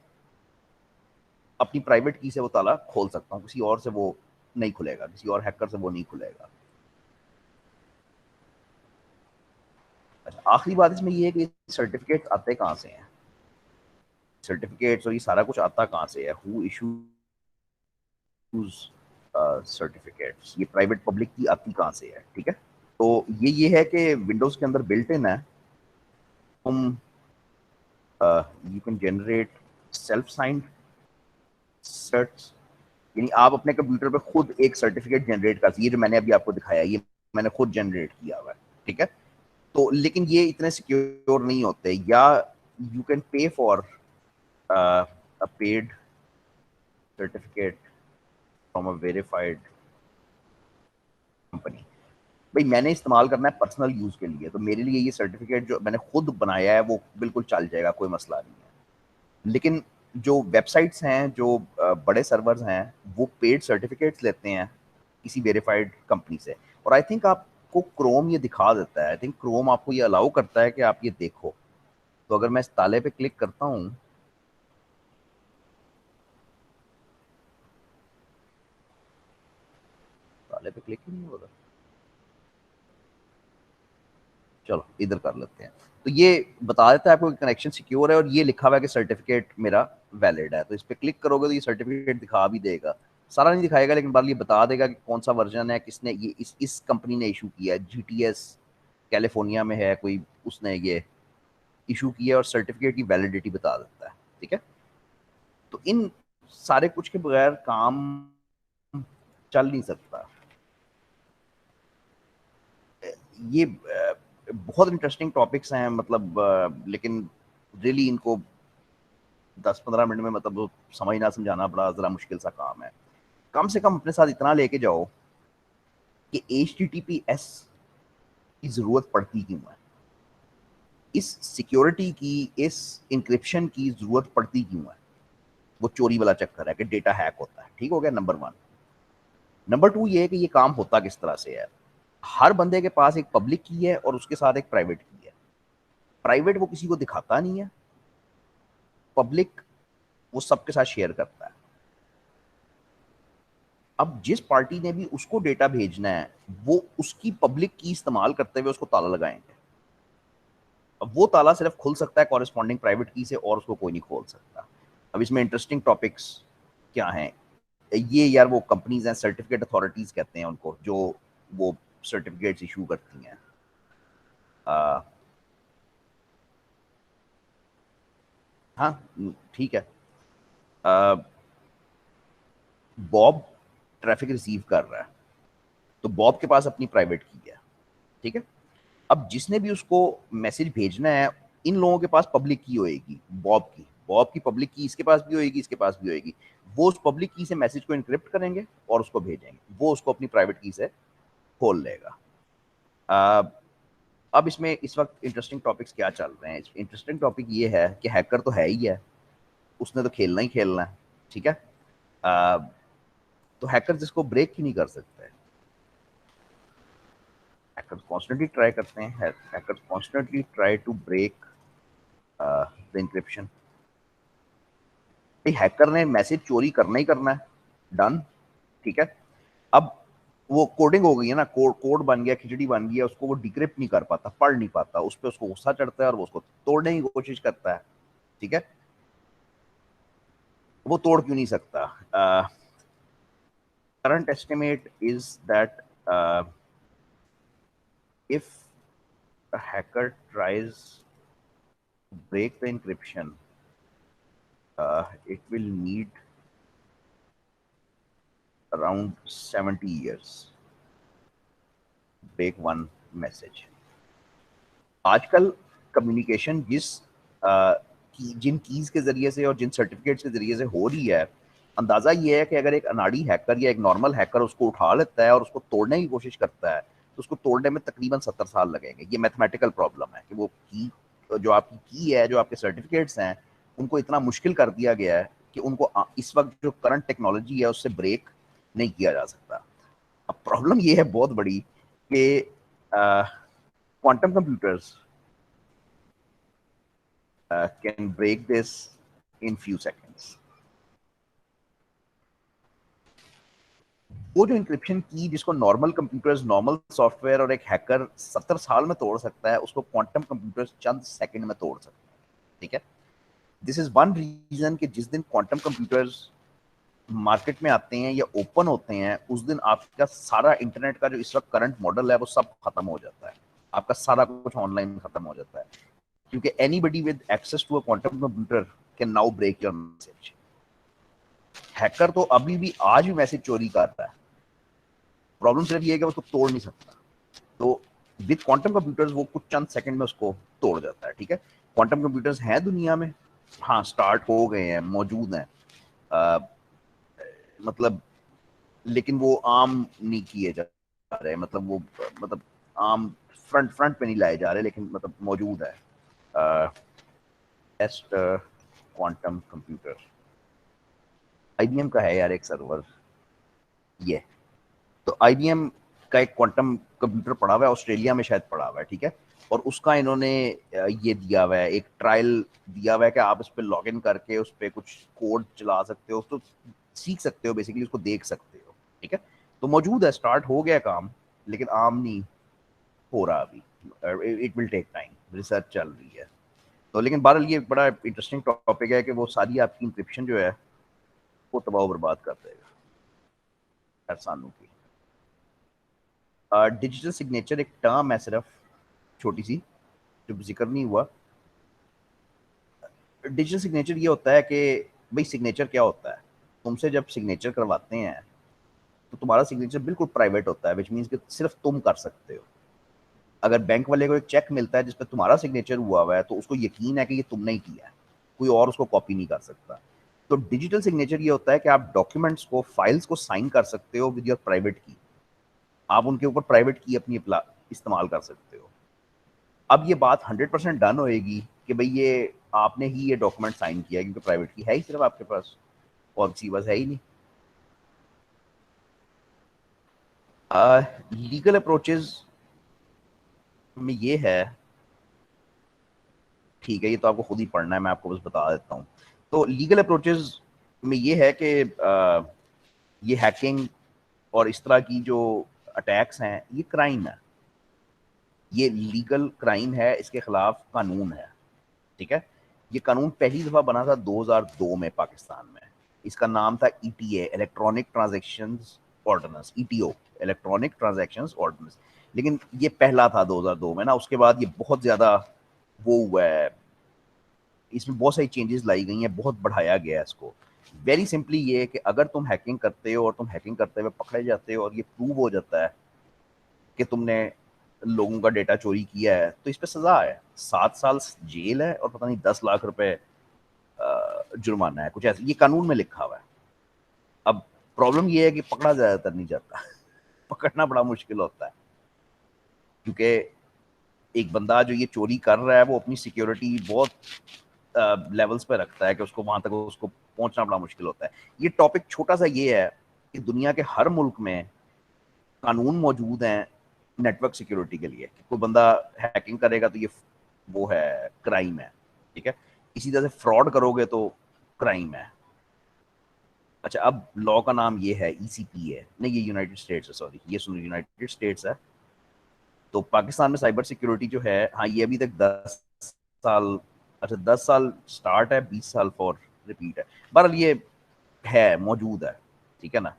अपनी प्राइवेट की से वो ताला खोल सकता हूँ, किसी और से वो नहीं खुलेगा, किसी और हैकर से वो नहीं खुलेगा। अच्छा, आखिरी बात इसमें ये है कि सर्टिफिकेट आते कहाँ से हैं, सर्टिफिकेट्स और ये सारा कुछ आता कहाँ से है, हु इशूज सर्टिफिकेट्स, ये प्राइवेट पब्लिक की आती कहाँ से है। ठीक है, तो ये है कि विंडोज के अंदर बिल्ट इन है, तुम you can generate self signed certs, यानी आप अपने कंप्यूटर पे खुद एक सर्टिफिकेट जनरेट कर सकते। ये जो मैंने अभी आपको दिखाया ये मैंने खुद जनरेट किया हुआ है। ठीक है, तो लेकिन ये इतने सिक्योर नहीं होते, या you can pay for a paid certificate from a verified company. भाई मैंने इस्तेमाल करना है पर्सनल यूज के लिए, तो मेरे लिए ये सर्टिफिकेट जो मैंने खुद बनाया है वो बिल्कुल चल जाएगा, कोई मसला नहीं है। लेकिन जो वेबसाइट्स हैं, जो बड़े सर्वर्स हैं, वो पेड सर्टिफिकेट्स लेते हैं किसी वेरीफाइड कंपनी से। और आई थिंक आपको क्रोम ये दिखा देता है, आई थिंक क्रोम आपको ये अलाउ करता है कि आप ये देखो। तो अगर मैं इस ताले पे क्लिक करता हूँ, ताले पे क्लिक ही नहीं होगा, चलो इधर कर लेते हैं। तो ये बता देता है आपको कि कनेक्शन सिक्योर है और ये लिखा हुआ है कि सर्टिफिकेट मेरा वैलिड है। तो इस पर क्लिक करोगे तो ये सर्टिफिकेट दिखा भी देगा, सारा नहीं दिखाएगा लेकिन बार ये बता देगा कि कौन सा वर्जन है, किसने ये इस कंपनी ने इशू किया है। GTS कैलिफोर्निया में है कोई, उसने ये इशू किया और सर्टिफिकेट की वैलिडिटी बता देता है। ठीक है, तो इन सारे कुछ के बगैर काम चल नहीं सकता। ये बहुत इंटरेस्टिंग टॉपिक्स हैं, मतलब लेकिन रियली इनको 10-15 मिनट में मतलब वो समझना समझाना बड़ा ज़रा मुश्किल सा काम है। कम से कम अपने साथ इतना लेके जाओ कि HTTPS की ज़रूरत पड़ती क्यों है, इस सिक्योरिटी की, इस इंक्रिप्शन की ज़रूरत पड़ती क्यों है। वो चोरी वाला चक्कर है कि डेटा हैक होता है। ठीक हो गया, नंबर 1। नंबर 2 ये है कि ये काम होता किस तरह से है। हर बंदे के पास एक पब्लिक की है और उसके साथ एक प्राइवेट की है। प्राइवेट वो किसी को दिखाता नहीं है, पब्लिक वो सबके साथ शेयर करता है। अब जिस पार्टी ने भी उसको डेटा भेजना है वो उसकी पब्लिक की इस्तेमाल करते हुए उसको ताला लगाएंगे। अब वो ताला सिर्फ खुल सकता है कॉरेस्पॉन्डिंग प्राइवेट की से, और उसको कोई नहीं खोल सकता। अब इसमें इंटरेस्टिंग टॉपिक्स क्या हैं, ये यार वो कंपनीज हैं, सर्टिफिकेट अथॉरिटीज कहते हैं उनको, जो वो सर्टिफिकेट्स इशू करती हैं। हाँ, ठीक है। बॉब ट्रैफिक रिसीव कर रहा है तो बॉब के पास अपनी प्राइवेट की है। ठीक है, अब जिसने भी उसको मैसेज भेजना है, इन लोगों के पास पब्लिक की होएगी, बॉब की पब्लिक की इसके पास भी होएगी, इसके पास भी होएगी। वो उस पब्लिक की से मैसेज को इनक्रिप्ट करेंगे और उसको भेजेंगे, वो उसको अपनी प्राइवेट की से खोल लेगा। अ, अब इसमें इस वक्त इंटरेस्टिंग टॉपिक्स क्या चल रहे हैं। इंटरेस्टिंग टॉपिक ये है कि हैकर तो है ही है, उसने तो खेलना ही खेलना है। ठीक है, अ, तो हैकर इसको ब्रेक ही नहीं कर सकते। हैकर्स कॉन्स्टेंटली ट्राई करते हैं, hackers constantly try to break the encryption. Hacker ने मैसेज चोरी करना ही करना है, डन। ठीक है, अब वो कोडिंग हो गई है ना, कोड बन गया, खिचड़ी बन गया, उसको वो डिक्रिप्ट नहीं कर पाता, पढ़ नहीं पाता, उस पर उसको गुस्सा चढ़ता है और वो उसको तोड़ने की कोशिश करता है। ठीक है, वो तोड़ क्यों नहीं सकता? Current estimate is that if a hacker tries to break the encryption, it will need around 70 years to break one message. आजकल कम्युनिकेशन जिन कीज के जरिए से और जिन सर्टिफिकेट्स के जरिए से हो रही है, अंदाजा ये है कि अगर एक अनाड़ी हैकर या एक नॉर्मल हैकर उसको उठा लेता है और उसको तोड़ने की कोशिश करता है तो उसको तोड़ने में तकरीबन 70 साल लगेंगे। ये मैथमेटिकल प्रॉब्लम है कि वो की जो आपकी की है, जो आपके सर्टिफिकेट्स हैं, उनको इतना मुश्किल कर दिया गया है कि उनको इस वक्त जो करंट टेक्नोलॉजी है उससे ब्रेक नहीं किया जा सकता। अब प्रॉब्लम ये है बहुत बड़ी कि quantum computers can break this in few seconds. वो जो इंक्रिप्शन की जिसको नॉर्मल कंप्यूटर्स, नॉर्मल सॉफ्टवेयर और एक हैकर 70 साल में तोड़ सकता है, उसको क्वांटम कंप्यूटर्स चंद सेकंड में तोड़ सकते हैं। ठीक है, दिस इज वन रीजन कि जिस दिन क्वांटम कंप्यूटर्स मार्केट में आते हैं या ओपन होते हैं, उस दिन आपका सारा इंटरनेट का जो इस वक्त करंट मॉडल है वो सब खत्म हो जाता है। आपका सारा कुछ ऑनलाइन खत्म हो जाता है, क्योंकि anybody with access to a quantum computer can now break your message. Hacker तो अभी भी आज भी मैसेज चोरी करता है, प्रॉब्लम सिर्फ ये है कि उसको तोड़ नहीं सकता। तो विद क्वांटम कंप्यूटर्स वो कुछ चंद सेकंड में उसको तोड़ जाता है। ठीक है, क्वांटम कंप्यूटर्स हैं दुनिया में, हाँ स्टार्ट हो गए हैं, मौजूद हैं, मतलब लेकिन वो आम नहीं किए जा रहे, मतलब वो मतलब आम फ्रंट पे नहीं लाए जा रहे, लेकिन मतलब मौजूद है। टेस्ट क्वांटम कंप्यूटर आईबीएम का है यार एक सर्वर ये। तो आईबीएम का एक क्वांटम कंप्यूटर पड़ा हुआ है, ऑस्ट्रेलिया में शायद पड़ा हुआ है। ठीक है, और उसका इन्होंने ये दिया हुआ है, एक ट्रायल दिया हुआ है कि आप इस पर लॉग इन करके उस पर कुछ कोड चला सकते हो, उसको सीख सकते हो, बेसिकली उसको देख सकते हो। ठीक है, तो मौजूद है, स्टार्ट हो गया काम, लेकिन आम नहीं हो रहा अभी। It will take time, research चल रही है। तो लेकिन बहरहाल ये बड़ा इंटरेस्टिंग टॉपिक है कि वो सारी आपकी इंक्रिप्शन जो है वो तबाह बर्बाद कर देगा एहसानों की। डिजिटल सिग्नेचर एक टर्म है सिर्फ, छोटी सी, जो जिक्र नहीं हुआ। डिजिटल सिग्नेचर ये होता है कि भाई सिग्नेचर क्या होता है, तुमसे जब सिग्नेचर करवाते हैं तो तुम्हारा सिग्नेचर बिल्कुल प्राइवेट होता है, विच मीन्स कि सिर्फ तुम कर सकते हो। अगर बैंक वाले को एक चेक मिलता है जिसपे तुम्हारा सिग्नेचर हुआ हुआ है तो उसको यकीन है कि ये तुमने ही किया है, कोई और उसको कॉपी नहीं कर सकता। तो डिजिटल सिग्नेचर ये होता है कि आप डॉक्यूमेंट्स को, फाइल्स को साइन कर सकते हो विद योर प्राइवेट की, आप उनके ऊपर प्राइवेट की अपनी इस्तेमाल कर सकते हो। अब ये बात 100% डन होएगी कि भाई ये आपने ही ये डॉक्यूमेंट साइन किया, क्योंकि प्राइवेट की है ही सिर्फ आपके पास, और किसी बस है ही नहीं। लीगल अप्रोचेस में ये है, ठीक है ये तो आपको खुद ही पढ़ना है, मैं आपको बस बता देता हूँ। तो लीगल अप्रोचेस में ये है कि ये हैकिंग और इस तरह की जो अटैक्स हैं ये क्राइम है, ये लीगल क्राइम है, इसके खिलाफ कानून है। ठीक है, ये कानून पहली दफा बना था 2002 में पाकिस्तान में। इसका नाम था ETA, electronic transactions ordinance, ETO, electronic transactions ordinance. लेकिन ये पहला था 2002 में ना, उसके बाद ये बहुत ज्यादा वो हुआ है, इसमें बहुत सारी चेंजेस लाई गई हैं, बहुत बढ़ाया गया है इसको। वेरी सिंपली ये है कि अगर तुम हैकिंग करते हो और तुम हैकिंग करते हुए पकड़े जाते हो और ये प्रूव हो जाता है कि तुमने लोगों का डेटा चोरी किया है, तो इस पे सजा है, 7 साल जेल है और पता नहीं 10 लाख रुपए जुर्माना है, कुछ ऐसा ये कानून में लिखा हुआ है। अब प्रॉब्लम ये है कि पकड़ा ज्यादातर नहीं जाता पकड़ना बड़ा मुश्किल होता है, क्योंकि एक बंदा जो ये चोरी कर रहा है वो अपनी सिक्योरिटी बहुत लेवल्स पे रखता है कि उसको वहां तक उसको पहुंचना बड़ा मुश्किल होता है। ये टॉपिक छोटा सा ये है कि दुनिया के हर मुल्क में कानून मौजूद हैं नेटवर्क सिक्योरिटी के लिए, कि कोई बंदा हैकिंग करेगा तो ये वो है, क्राइम है। ठीक है, इसी तरह से फ्रॉड करोगे तो क्राइम है। अच्छा, अब लॉ का नाम ये है ईसीपी है, नहीं ये यूनाइटेड स्टेट्स है, सॉरी ये सुनो यूनाइटेड स्टेट्स है। तो पाकिस्तान में साइबर सिक्योरिटी जो है, हाँ ये अभी तक 10 साल, अच्छा 10 साल स्टार्ट है, 20 साल फॉर रिपीट है। बहरहाल ये है, मौजूद है, ठीक है ना।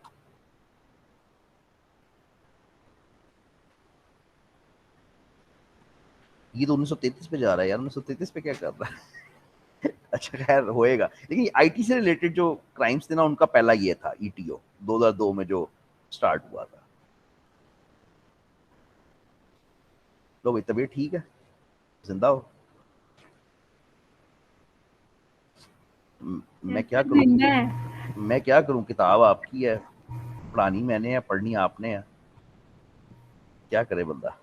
ये तो 1933 पे जा रहा है यार, 1933 पे क्या कर रहा है। अच्छा खैर होएगा, लेकिन आईटी से रिलेटेड जो क्राइम्स थे ना, उनका पहला ये था ईटीओ 2002 में जो स्टार्ट हुआ था। तो भाई तबीयत ठीक है, जिंदा हो। मैं क्या करूं, जिंदा है। मैं क्या करूं, किताब आपकी है, पढ़ानी मैंने है, पढ़नी आपने है, क्या करे बंदा।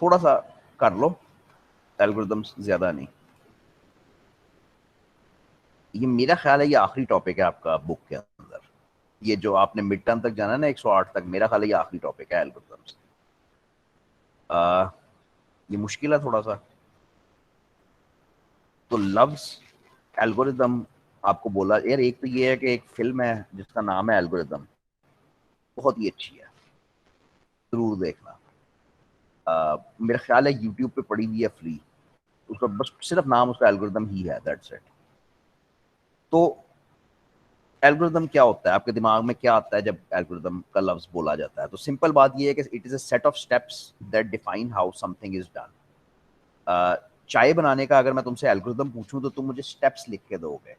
थोड़ा सा कर लो, एल्गोरिदम्स ज्यादा नहीं। ये मेरा ख्याल है ये आखिरी टॉपिक है आपका बुक के अंदर। ये जो आपने मिड टर्म तक जाना है ना 108 तक, मेरा ख्याल है ये आखिरी टॉपिक है एल्गोरिदम्स। ये मुश्किल है थोड़ा सा। तो लव्स एल्गोरिदम, आपको बोला यार, एक तो ये है कि एक फिल्म है जिसका नाम है एल्गोरिदम, बहुत ही अच्छी है, जरूर देखना। मेरा ख्याल है यूट्यूब पे पड़ी हुई है फ्री, उसका बस सिर्फ नाम उसका एल्गोरिदम ही है, दैट्स इट। तो एल्गोरिदम क्या होता है, आपके दिमाग में क्या आता है जब एल्गोरिदम का लफ्ज बोला जाता है? तो सिंपल बात ये है कि it is a set of steps that define how something is done. चाय बनाने का अगर मैं तुमसे एल्गोरिदम पूछूं तो तुम मुझे स्टेप्स लिख के दोगे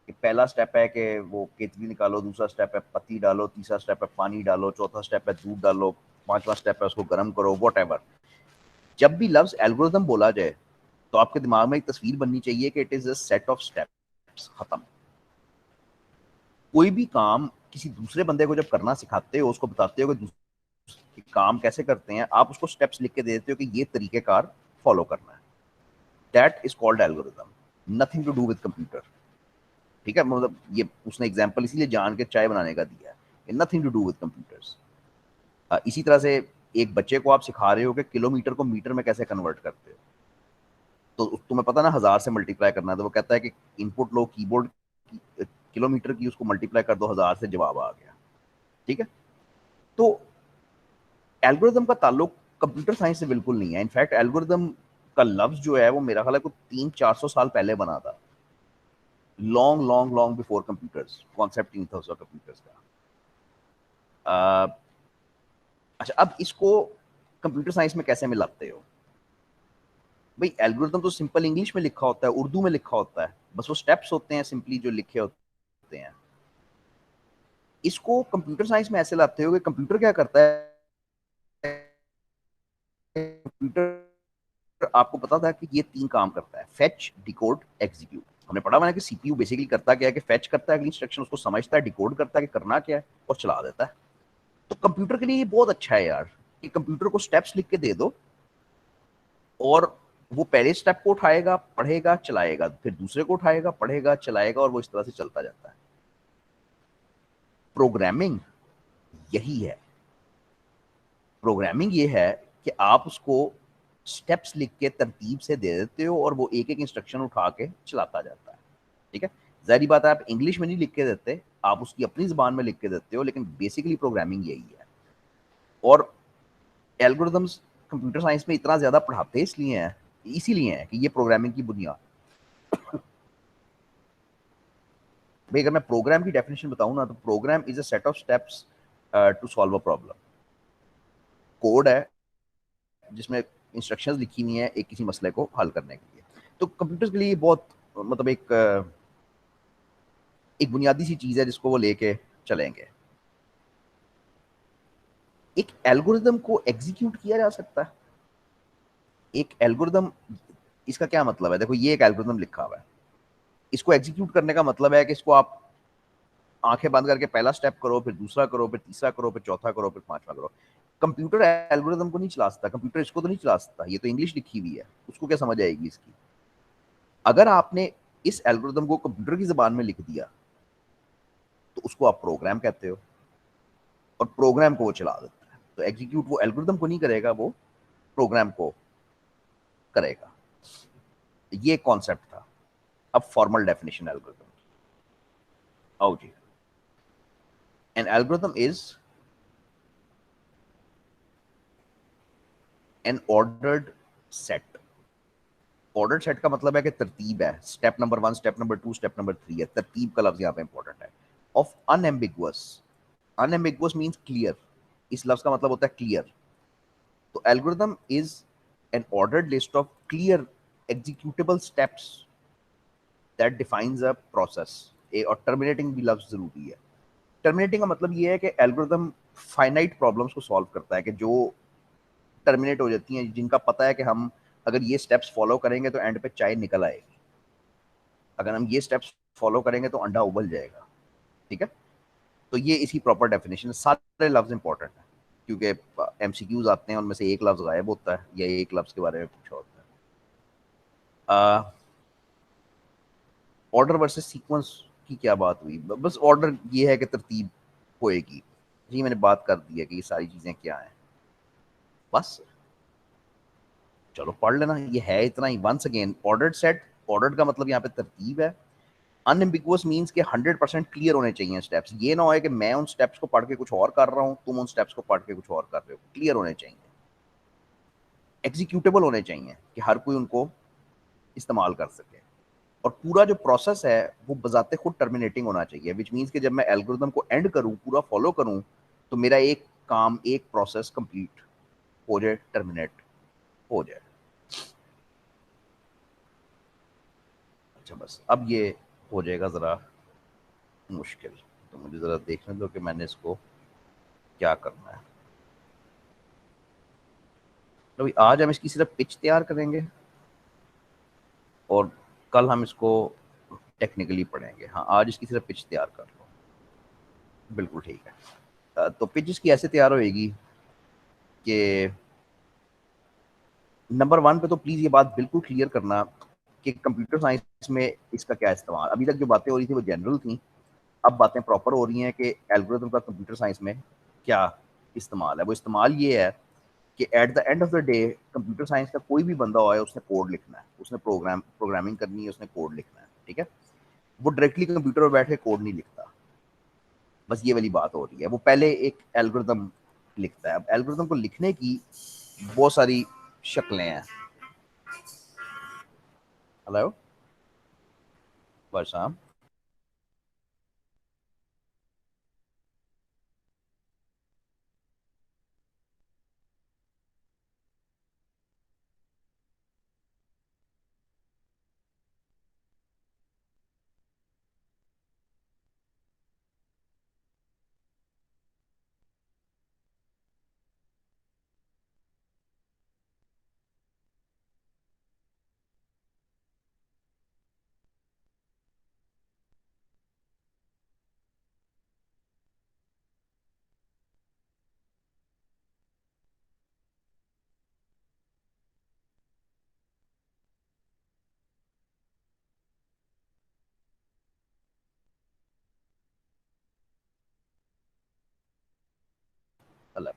कि पहला स्टेप है कि वो केतली निकालो, दूसरा स्टेप है पत्ती डालो, तीसरा स्टेप है पानी डालो, चौथा स्टेप है दूध डालो, पांचवा स्टेप है उसको गर्म करो, वट। जब भी लफ्ज एल्गोरिदम बोला जाए तो आपके दिमाग में एक तस्वीर बननी चाहिए कि it is a set of steps, खत्म। कोई भी काम किसी दूसरे बंदे को जब करना सिखाते हो, उसको बताते हो कि काम कैसे करते हैं, आप उसको स्टेप्स लिख के दे देते हो कि ये तरीकेकार फॉलो करना है। That is called algorithm, nothing to do with computer. ठीक है, मतलब ये उसने एग्जांपल इसीलिए जान के चाय बनाने का दिया है, nothing to do with computers. इसी तरह से एक बच्चे को आप सिखा रहे हो कि किलोमीटर को मीटर में कैसे कन्वर्ट करते हो, तो तुम्हें पता ना 1000 से मल्टीप्लाई करना है, तो वो कहता है कि इनपुट लो कीबोर्ड, किलोमीटर की उसको मल्टीप्लाई कर दो 1000 से, जवाब आ गया। ठीक है। तो एल्गोरिदम का ताल्लुक कंप्यूटर साइंस से बिल्कुल नहीं है। इनफैक्ट एल्गोरिदम का लफ्ज जो है वो मेरा ख्याल है कुछ 300-400 साल पहले बना था, long long long before computers, concept नहीं था उसका कंप्यूटर्स का। अच्छा, अब इसको कंप्यूटर साइंस में कैसे मिलाते हो? भाई एल्गोरिदम तो सिंपल इंग्लिश में लिखा होता है, उर्दू में लिखा होता है, बस वो स्टेप्स होते हैं सिंपली जो लिखे होते हैं। इसको कंप्यूटर साइंस में ऐसे लाते हो कि कंप्यूटर क्या करता है, कंप्यूटर, आपको पता था कि ये 3 काम करता है, फेच, डिकोड, एग्जीक्यूट। हमने पढ़ा मैंने कि सीपीयू बेसिकली करता क्या है कि फेच करता है अगली इंस्ट्रक्शन, उसको समझता है, डिकोड करता है कि करना क्या है, और चला देता है। तो कंप्यूटर के लिए ये बहुत अच्छा है यार, कि कंप्यूटर को स्टेप्स लिख के दे दो, और वो पहले स्टेप को उठाएगा, पढ़ेगा, चलाएगा, फिर दूसरे को उठाएगा, पढ़ेगा, चलाएगा, और वो इस तरह से चलता जाता है। प्रोग्रामिंग यही है। प्रोग्रामिंग ये है कि आप उसको स्टेप्स लिख के तरतीब से दे देते हो, और वो एक एक इंस्ट्रक्शन उठा के चलाता जाता है। ठीक है। जाहिर बात है आप इंग्लिश में नहीं लिख के देते, आप उसकी अपनी जबान में लिख के देते हो, लेकिन बेसिकली प्रोग्रामिंग यही है। और एल्गोरिदम्स कंप्यूटर साइंस में इतना ज्यादा पढ़ाते इसलिए हैं, इसीलिए है कि ये प्रोग्रामिंग की बुनियाद। भाई अगर मैं प्रोग्राम की डेफिनेशन बताऊं ना, तो program is a set of steps to solve a problem. Code है जिसमें इंस्ट्रक्शंस लिखी हुई हैं एक किसी मसले को हल करने के लिए। तो कंप्यूटर्स के लिए बहुत मतलब एक बुनियादी सी चीज है जिसको वो लेके चलेंगे। एक एल्गोरिदम को एग्जीक्यूट किया जा सकता है। एक एल्गोरिदम, इसका क्या मतलब है? देखो ये एक एल्गोरिदम लिखा हुआ है, इसको एग्जीक्यूट करने का मतलब है कि इसको आप आंखें बंद करके पहला स्टेप करो, फिर दूसरा करो, फिर तीसरा करो, फिर चौथा करो, फिर पांचवा करो। कंप्यूटर एल्गोरिदम को नहीं चला सकता, कंप्यूटर इसको तो नहीं चला सकता, ये तो इंग्लिश लिखी हुई है, उसको क्या समझ आएगी इसकी? अगर आपने इस एल्गोरिदम को कंप्यूटर की जबान में लिख दिया तो उसको आप प्रोग्राम कहते हो, और प्रोग्राम को वो चला देता है। तो एग्जीक्यूट वो एल्गोरिदम को नहीं करेगा, वो प्रोग्राम को करेगा। ये कॉन्सेप्ट था। अब फॉर्मल डेफिनेशन एल्गोरिदम, आओ जी। An algorithm is an ordered set ordered set का मतलब है कि तरतीब है, step number 1, step number 2, step number 3 है, तरतीब का लफ्ज यहाँ पे इंपॉर्टेंट है। Of unambiguous, unambiguous means clear, इस लफ्ज का मतलब होता है क्लियर। तो algorithm is an ordered list of clear executable steps that defines a process. और टर्मिनेटिंग भी लफ्ज जरूरी है। टर्मिनेटिंग का मतलब ये है कि एल्गोरिथम फाइनाइट प्रॉब्लम्स को सॉल्व करता है, कि जो टर्मिनेट हो जाती हैं, जिनका पता है कि हम अगर ये स्टेप्स फॉलो करेंगे तो एंड पे चाय निकल आएगी, अगर हम ये स्टेप्स फॉलो करेंगे तो अंडा उबल जाएगा। ठीक है, तो ये इसकी प्रॉपर डेफिनेशन है। सारे लफ्ज इंपॉर्टेंट है, क्योंकि एमसीक्यूज आते हैं, उनमें से एक लफ्ज गायब होता है या एक लफ्ज के बारे में पूछा होता है। ऑर्डर वर्सेस सीक्वेंस की क्या बात हुई? बस ऑर्डर ये है कि तरतीब होएगी। जी मैंने बात कर दी है कि ये सारी चीजें क्या हैं, बस चलो पढ़ लेना, ये है इतना ही। Once again, ordered set, ordered का मतलब यहाँ पे तरतीब है। अनएम्बिगुअस मींस के 100% क्लियर होने चाहिए स्टेप्स। ये ना हो कि मैं उन स्टेप्स को पढ़ के कुछ और कर रहा हूँ, तुम उन स्टेप्स को पढ़ के कुछ और कर रहे हो। क्लियर होने चाहिए, एग्जीक्यूटेबल होने चाहिए, कि हर कोई उनको इस्तेमाल कर सके। और पूरा जो प्रोसेस है वो बजाते खुद टर्मिनेटिंग होना चाहिए, विच मीन्स कि जब मैं एल्गोरिथम को एंड करूँ, पूरा फॉलो करूँ, तो मेरा एक काम, एक प्रोसेस कंप्लीट हो जाए, टर्मिनेट हो जाए। अच्छा बस अब ये हो जाएगा ज़रा मुश्किल, तो मुझे ज़रा देखने दो कि मैंने इसको क्या करना है। तो आज हम इसकी सिर्फ पिच तैयार करेंगे और कल हम इसको टेक्निकली पढ़ेंगे। हाँ, आज इसकी सिर्फ पिच तैयार कर लो, बिल्कुल ठीक है। तो पिच इसकी ऐसे तैयार होएगी कि नंबर 1 पे तो प्लीज़ ये बात बिल्कुल क्लियर करना कि कंप्यूटर साइंस में इसका क्या इस्तेमाल। अभी तक जो बातें हो रही थी वो जनरल थी, अब बातें प्रॉपर हो रही हैं कि एल्गोरिथम का कंप्यूटर साइंस में क्या इस्तेमाल है। वो इस्तेमाल ये है कि at the end of the day computer science का कोई भी बंदा हुआ है, उसने कोड लिखना है, उसने प्रोग्रामिंग करनी है, उसने कोड लिखना है। ठीक है, वो डायरेक्टली कंप्यूटर पर बैठ के कोड नहीं लिखता। बस ये वाली बात हो रही है। वो पहले एक एल्गोरिथम लिखता है। अब एल्गोरिथम को लिखने की बहुत सारी शक्लें हैं। हेलो वर्षा, हेलो।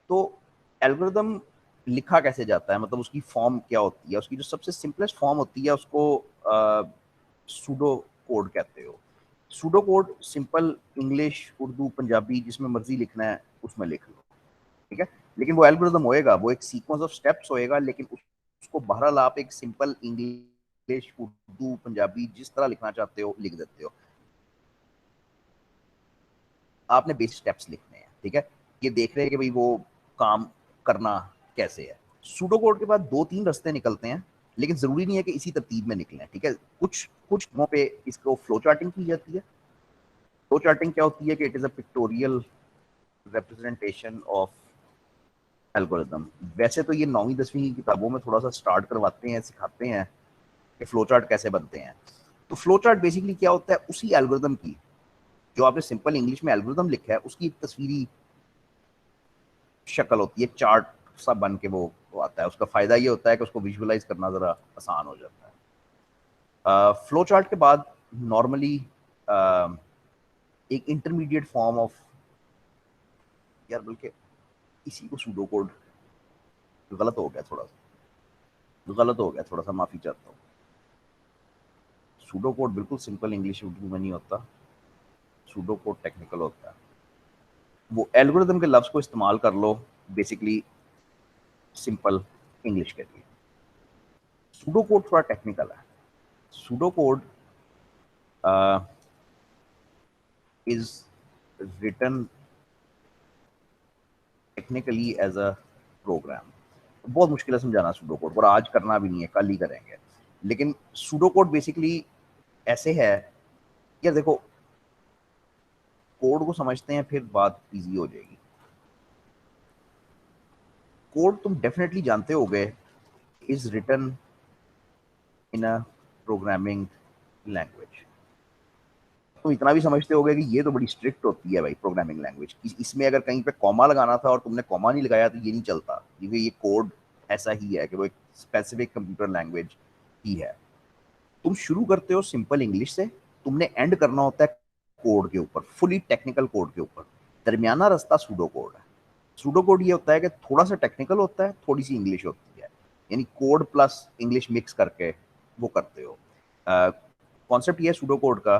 तो एल्गोरिदम लिखा कैसे जाता है, मतलब उसकी फॉर्म क्या होती है? उसकी जो सबसे सिंपलेस्ट फॉर्म होती है उसको सूडो कोड कहते हो। Pseudo code simple English, Urdu, Punjabi, जिसमें मर्जी लिखना है उसमें लिख लो। ठीक है, लेकिन वो एल्गोरिदम होएगा, वो एक सीक्वेंस ऑफ स्टेप्स होएगा, लेकिन उसको बहरहाल आप एक सिंपल इंग्लिश, उर्दू, पंजाबी, जिस तरह लिखना चाहते हो लिख देते हो। आपने बेसिक स्टेप्स लिखने हैं। ठीक है, ये देख रहे हैं कि भाई वो काम करना कैसे है। सूडो कोड के बाद 2-3 रास्ते निकलते हैं, लेकिन जरूरी नहीं है कि इसी तरतीब में निकले। ठीक है, कुछ कुछ जगहों पे इसको फ्लो चार्टिंग की जाती है। फ्लो चार्टिंग क्या होती है कि it is a pictorial representation of algorithm. वैसे तो ये 9वीं 10वीं की किताबों में थोड़ा सा स्टार्ट करवाते हैं, सिखाते हैं कि फ्लो चार्ट कैसे बनते हैं। तो फ्लो चार्ट बेसिकली क्या होता है, उसी एल्गोरिदम की, जो आपने सिंपल इंग्लिश में एल्गोरिदम लिखा है, उसकी एक तस्वीरी शक्ल होती है, चार्ट सा बन के वो आता है। उसका फायदा ये होता है कि उसको विजुअलाइज करना जरा आसान हो जाता है। फ्लो चार्ट के बाद नॉर्मली एक इंटरमीडिएट फॉर्म ऑफ, यार बल्कि इसी को सूडो कोड, गलत हो गया थोड़ा सा, गलत हो गया थोड़ा सा, माफी चाहता हूँ। सूडो कोड बिल्कुल सिंपल इंग्लिश उर्दू में नहीं होता, सूडो कोड टेक्निकल होता है। वो एल्गोरिदम के लफ्ज़ को इस्तेमाल कर लो बेसिकली सिंपल इंग्लिश के लिए। सूडो कोड थोड़ा टेक्निकल है। Pseudo code is written technically as a program. बहुत मुश्किल है समझाना सूडो कोड, और आज करना भी नहीं है, कल ही करेंगे। लेकिन सूडो कोड बेसिकली ऐसे है, यार देखो, कोड को समझते हैं फिर बात इजी हो जाएगी। कोड तुम डेफिनेटली जानते होगे is written in a programming language. तुम इतना भी समझते होगे कि ये तो बड़ी स्ट्रिक्ट होती है भाई प्रोग्रामिंग लैंग्वेज, इसमें अगर कहीं पे कॉमा लगाना था और तुमने कॉमा नहीं लगाया तो ये नहीं चलता, क्योंकि ये कोड ऐसा ही है कि वो एक स्पेसिफिक कंप्यूटर लैंग्वेज ही है। तुम शुरू करते हो सिंपल इंग्लिश से, तुमने एंड करना होता है कोड के ऊपर, फुली टेक्निकल कोड के ऊपर। दरमियाना रास्ता सूडो कोड है। सूडो कोड ये होता है कि थोड़ा सा टेक्निकल होता है, थोड़ी सी इंग्लिश होती है, यानी कोड प्लस इंग्लिश मिक्स करके वो करते हो। कॉन्सेप्ट ये है सूडो कोड का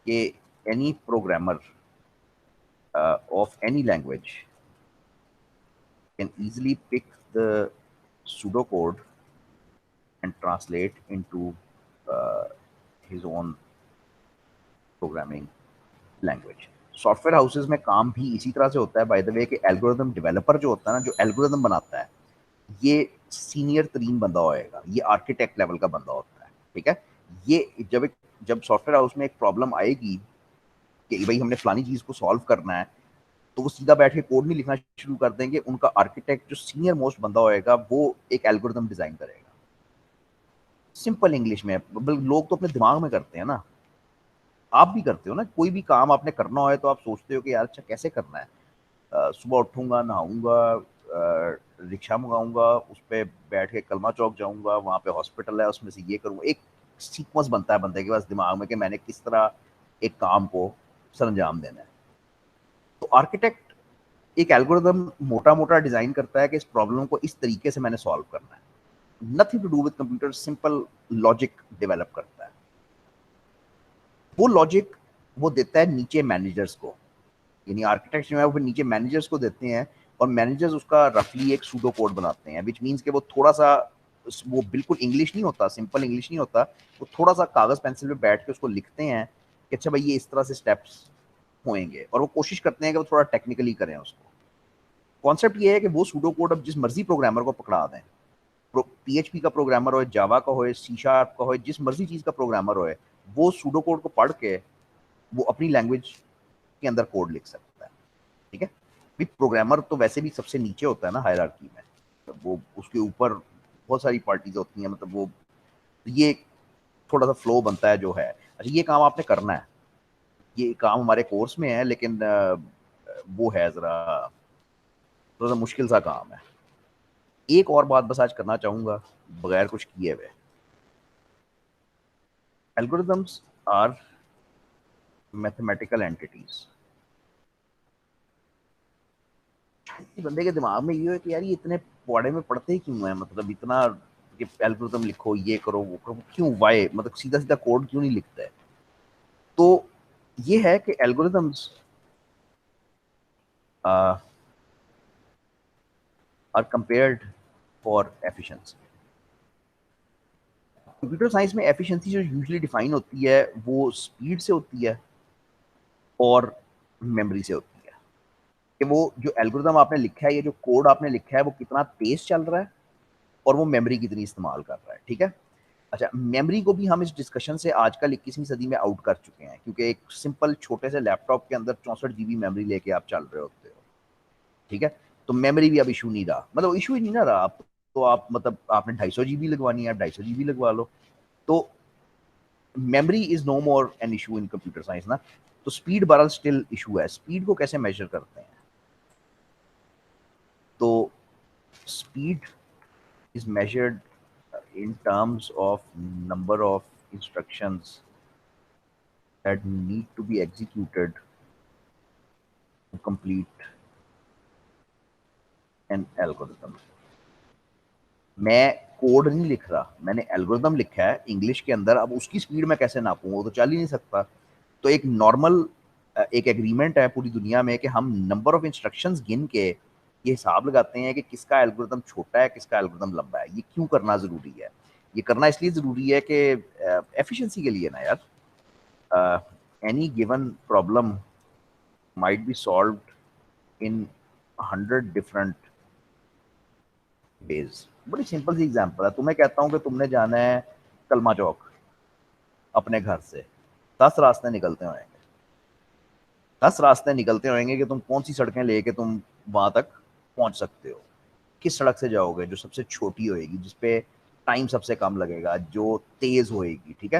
कि any programmer of any language can easily pick the pseudocode and translate into uh, his own programming language. Software houses में काम भी इसी तरह से होता है बाय द वे, कि एल्गोरिदम डेवलपर जो होता है ना, जो एल्गोरिदम बनाता है, ये सीनियर तरीन बंदा होएगा, ये आर्किटेक्ट लेवल का बंदा होता है, ठीक है। ये जब सॉफ्टवेयर हाउस में एक प्रॉब्लम आएगी कि भाई हमने फलानी चीज को सॉल्व करना है, तो वो सीधा बैठ के कोड नहीं लिखना शुरू कर देंगे। उनका आर्किटेक्ट जो सीनियर मोस्ट बंदा होएगा वो एक एल्गोरिदम डिजाइन करेगा सिंपल इंग्लिश में। लोग तो अपने दिमाग में करते हैं ना, आप भी करते हो ना, कोई भी काम आपने करना हो तो आप सोचते हो कि यार अच्छा कैसे करना है। सुबह उठूंगा, नहाऊंगा, रिक्शा मंगाऊंगा, उस पर बैठ के कलमा चौक जाऊंगा, वहां पे हॉस्पिटल है उसमें से ये करूंगा। एक सीक्वेंस बनता है बंदे के पास दिमाग में कि मैंने किस तरह एक काम को सर अंजाम देना है। तो आर्किटेक्ट एक एल्गोरिदम मोटा मोटा डिजाइन करता है कि इस प्रॉब्लम को इस तरीके से मैंने सॉल्व करना है। Nothing to do with computer, simple logic develop करता है। वो लॉजिक वो देता है नीचे मैनेजर्स को, यानी आर्किटेक्ट जो है वो फिर नीचे मैनेजर्स को देते हैं, और मैनेजर्स उसका रफली एक सूडो कोड बनाते हैं, विच मीन्स कि वो थोड़ा सा, वो बिल्कुल इंग्लिश नहीं होता, सिंपल इंग्लिश नहीं होता, वो थोड़ा सा कागज पेंसिल पे बैठ के उसको लिखते हैं कि अच्छा भाई ये इस तरह से स्टेप्स होंगे, और वो कोशिश करते हैं कि वो थोड़ा टेक्निकली करें उसको। कॉन्सेप्ट ये है कि वो सूडो कोड अब जिस मर्जी प्रोग्रामर को पकड़ा दें, पीएचपी का प्रोग्रामर हो, जावा का हो, सी शार्प का हो, जिस मर्जी चीज का प्रोग्रामर हो, वो सूडो कोड को पढ़ के वो अपनी लैंग्वेज के अंदर कोड लिख सकता है, ठीक है। भी प्रोग्रामर तो वैसे भी सबसे नीचे होता है ना हायरार्की में, तो वो उसके ऊपर बहुत सारी पार्टीज होती हैं, मतलब वो ये थोड़ा सा फ्लो बनता है जो है। अच्छा ये काम आपने करना है, ये काम हमारे कोर्स में है, लेकिन वो है जरा थोड़ा सा मुश्किल सा काम है। एक और बात बस आज करना चाहूंगा बगैर कुछ किए हुए। Algorithms are mathematical entities. बंदे के दिमाग में ये है कि यार ये इतने पौड़े में पढ़ते ही क्यों है, मतलब इतना कि एल्गोरिदम लिखो, ये करो वो करो, क्यों, वाई, मतलब सीधा सीधा कोड क्यों नहीं लिखता है। तो ये है कि algorithms are compared for efficiency. Computer science में एफिशिएंसी जो यूजुअली डिफाइन होती है वो स्पीड से होती है और मेमोरी से होती है, कि वो जो एल्गोरिदम आपने लिखा है, ये जो कोड आपने लिखा है, वो कितना तेज चल रहा है और वो मेमोरी कितनी इस्तेमाल कर रहा है, ठीक है। अच्छा, मेमोरी को भी हम इस डिस्कशन से आजकल 21वीं सदी में आउट कर चुके हैं, क्योंकि एक सिंपल छोटे से लैपटॉप के अंदर 64 GB मेमोरी लेके आप चल रहे होते हो, ठीक है। तो मेमोरी भी अब इशू नहीं रहा, मतलब इशू ही नहीं ना रहा। आप तो आप मतलब आपने 250 GB लगवानी है, आप 250 GB लगवा लो। तो memory is no more an issue in computer science ना। तो स्पीड बहरहाल स्टिल इशू है। स्पीड को कैसे मेजर करते हैं? तो speed is measured in terms of number of instructions that need to be executed to complete an algorithm. मैं कोड नहीं लिख रहा, मैंने एल्गोरिदम लिखा है इंग्लिश के अंदर। अब उसकी स्पीड मैं कैसे नापूं, वो तो चल ही नहीं सकता। तो एक नॉर्मल एक एग्रीमेंट है पूरी दुनिया में कि हम नंबर ऑफ इंस्ट्रक्शंस गिन के ये हिसाब लगाते हैं कि किसका एल्गोरिदम छोटा है, किसका एल्गोरिदम लंबा है। ये क्यों करना ज़रूरी है? ये करना इसलिए ज़रूरी है कि एफिशिएंसी के लिए ना यार, any given problem might be solved in 100 different ways. बड़ी सिंपल सी एग्जांपल है, तुम्हें कहता हूँ कि तुमने जाना है कलमा चौक अपने घर से, 10 रास्ते निकलते होंगे, 10 रास्ते निकलते होंगे कि तुम कौन सी सड़कें लेके तुम वहां तक पहुंच सकते हो। किस सड़क से जाओगे जो सबसे छोटी होएगी, जिसपे टाइम सबसे कम लगेगा, जो तेज होएगी, ठीक है।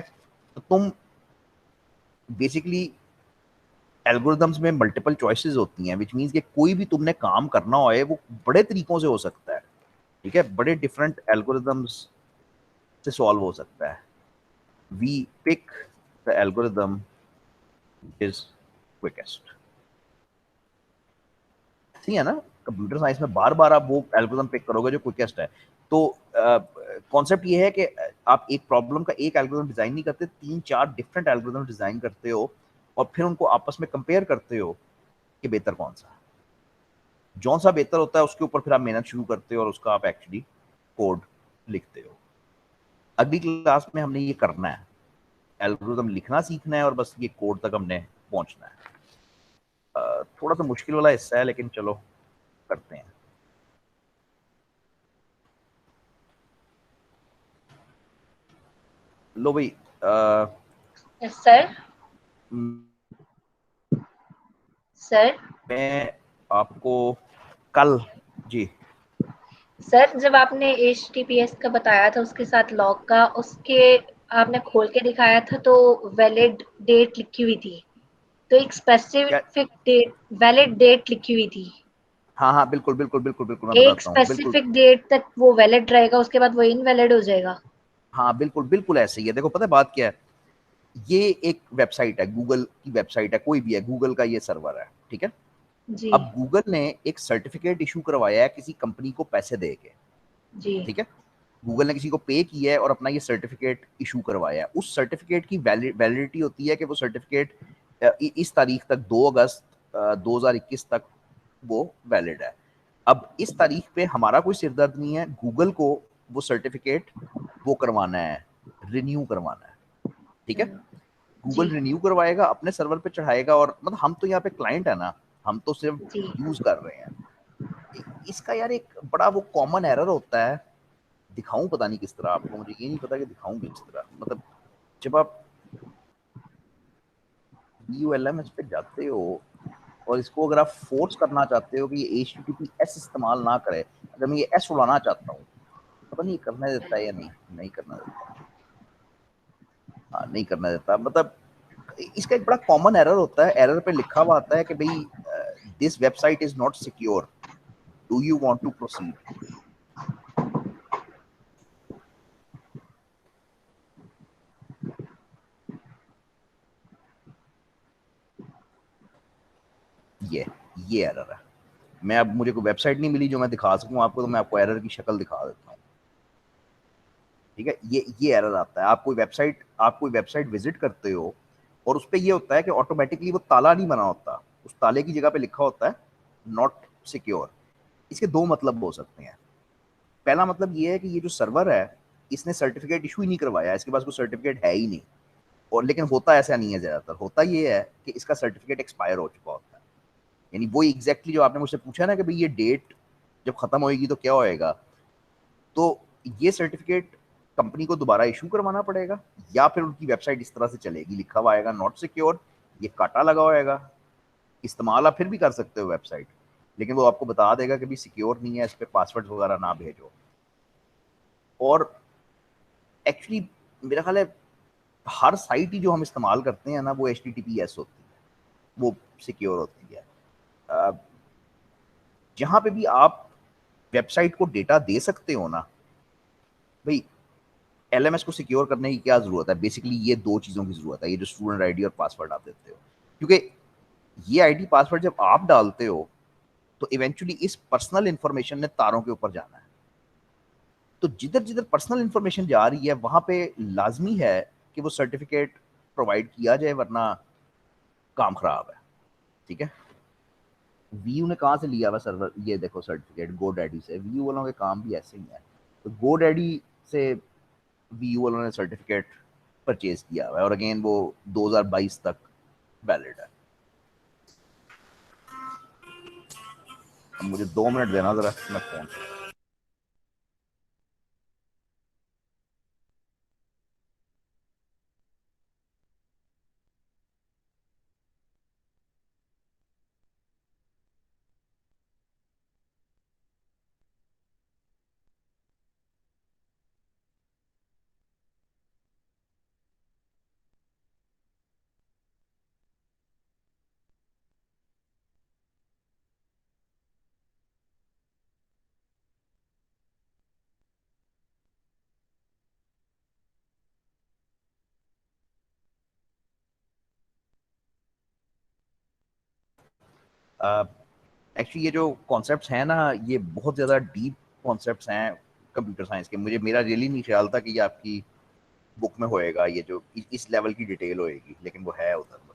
तो तुम बेसिकली एल्गोरिदम्स में मल्टीपल चॉइसेस होती हैं, विच मीन्स कि कोई भी तुमने काम करना हो वो बड़े तरीकों से हो सकता है, ठीक है, बड़े डिफरेंट एल्गोरिदम्स से सॉल्व हो सकता है। We pick the algorithm is quickest. सही है ना? कंप्यूटर साइंस में बार बार आप वो एल्गोरिदम पिक करोगे जो क्विकेस्ट है। तो कॉन्सेप्ट ये है कि आप एक प्रॉब्लम का एक एल्गोरिदम डिजाइन नहीं करते, 3-4 डिफरेंट एल्गोरिदम डिजाइन करते हो और फिर उनको आपस में कंपेयर करते हो कि बेहतर कौन सा है। जौन सा बेहतर होता है उसके ऊपर फिर आप मेहनत शुरू करते हो और उसका आप एक्चुअली कोड लिखते हो। अगली क्लास में हमने ये करना है, एल्गोरिदम लिखना सीखना है और बस ये कोड तक हमने पहुंचना है। थोड़ा सा मुश्किल वाला हिस्सा है लेकिन चलो करते हैं। लो भाई, यस सर। सर मैं आपको कल जी सर जब आपने HTTPS का बताया था उसके साथ लॉग का, उसके आपने खोल के दिखाया था तो वैलिड डेट लिखी हुई थी, तो एक क्या? स्पेसिफिक डेट, वैलिड डेट लिखी हुई थी। हाँ हाँ, बिल्कुल बिल्कुल बिल्कुल बिल्कुल, मैं एक बताता हूँ, बिल्कुल। स्पेसिफिक डेट तक वो वैलिड रहेगा, उसके बाद वो इनवैलिड हो जाएगा। हाँ बिल्कुल बिल्कुल ऐसे ही है। देखो पता है बात क्या है, ये एक वेबसाइट है, गूगल की वेबसाइट है, कोई भी है, गूगल का ये सर्वर है, ठीक है। जी अब गूगल ने एक सर्टिफिकेट इशू करवाया है किसी कंपनी को पैसे दे के, जी ठीक है। गूगल ने किसी को पे किया है और अपना ये सर्टिफिकेट इशू करवाया है। उस सर्टिफिकेट की वैलिडिटी होती है कि वो सर्टिफिकेट इस तारीख तक, 2 अगस्त 2021 तक वो वैलिड है। अब इस तारीख पे हमारा कोई सिरदर्द नहीं है, गूगल को वो सर्टिफिकेट वो करवाना है, रिन्यू करवाना है, ठीक है। जी गूगल रिन्यू करवाएगा, अपने सर्वर पे चढ़ाएगा, और मतलब हम तो यहाँ पे क्लाइंट है ना, हम तो सिर्फ जी यूज कर रहे हैं। इसका यार एक बड़ा वो कॉमन एरर होता है, दिखाऊं पता नहीं किस तरह आपको, मुझे ये नहीं पता कि दिखाऊं किस तरह। मतलब जब आप ULMS पे जाते हो और इसको अगर आप फोर्स करना चाहते हो कि ये HTTPS इस्तेमाल ना करे, अगर मैं ये S उड़ाना चाहता हूँ, पता नहीं करने देता है या नहीं, नहीं करना देता। हाँ नहीं करना देता। मतलब इसका एक बड़ा कॉमन एरर होता है, एरर पे लिखा हुआ आता है कि भाई this website is not secure, do you want to proceed. ये ये एरर है। मैं अब मुझे कोई वेबसाइट नहीं मिली जो मैं दिखा सकूं आपको, तो मैं आपको एरर की शक्ल दिखा देता हूँ, ठीक है। ये एरर आता है, आप कोई वेबसाइट विजिट करते हो और उस पर ये होता है कि ऑटोमेटिकली वो ताला नहीं बना होता, उस ताले की जगह पे लिखा होता है नॉट सिक्योर। इसके दो मतलब हो सकते हैं। पहला मतलब ये है कि ये जो सर्वर है इसने सर्टिफिकेट इशू ही नहीं करवाया, इसके पास कोई सर्टिफिकेट है ही नहीं। और लेकिन होता ऐसा नहीं है, ज्यादातर होता ये है कि इसका सर्टिफिकेट एक्सपायर हो चुका होता है। यानी वो एग्जैक्टली जो आपने मुझसे पूछा ना कि भाई ये डेट जब खत्म होएगी तो क्या होएगा, तो ये सर्टिफिकेट कंपनी को दोबारा इशू करवाना पड़ेगा, या फिर उनकी वेबसाइट इस तरह से चलेगी, लिखा हुआ आएगा नॉट सिक्योर, ये काटा लगा होएगा। इस्तेमाल आप फिर भी कर सकते हो वेबसाइट, लेकिन वो आपको बता देगा कि भी सिक्योर नहीं है, इस पर पासवर्ड वगैरह ना भेजो। और एक्चुअली मेरा ख्याल है हर साइट ही जो हम इस्तेमाल करते हैं ना वो HTTPS होती है, वो सिक्योर होती है। जहां पे भी आप वेबसाइट को डेटा दे सकते हो ना भाई, LMS को सिक्योर करने की क्या जरूरत है? बेसिकली ये दो चीजों की जरूरत है, ये जो स्टूडेंट आईडी और पासवर्ड आप देते हो, क्योंकि ये आईडी पासवर्ड जब आप डालते हो तो इवेंचुअली इस पर्सनल इंफॉर्मेशन ने तारों के ऊपर जाना है। तो जिधर जिधर पर्सनल इंफॉर्मेशन जा रही है वहां पे लाजमी है कि वो सर्टिफिकेट प्रोवाइड किया जाए, वरना काम खराब है। ठीक है। वीयू ने कहाँ से लिया हुआ सर्वर, ये देखो सर्टिफिकेट गोडैडी से। वीयू वालों के काम भी ऐसे ही है। तो गोडैडी से वीयू वालों ने सर्टिफिकेट परचेज किया हुआ है और अगेन वो 2022 तक वैलिड है। अब मुझे 2 मिनट देना जरा, मैं फोन। एक्चुअली ये जो कॉन्सेप्ट्स हैं ना, ये बहुत ज़्यादा डीप कॉन्सेप्ट्स हैं कंप्यूटर साइंस के। मुझे मेरा रियली नहीं ख्याल था कि ये आपकी बुक में होएगा, ये जो इस लेवल की डिटेल होएगी, लेकिन वो है उधर।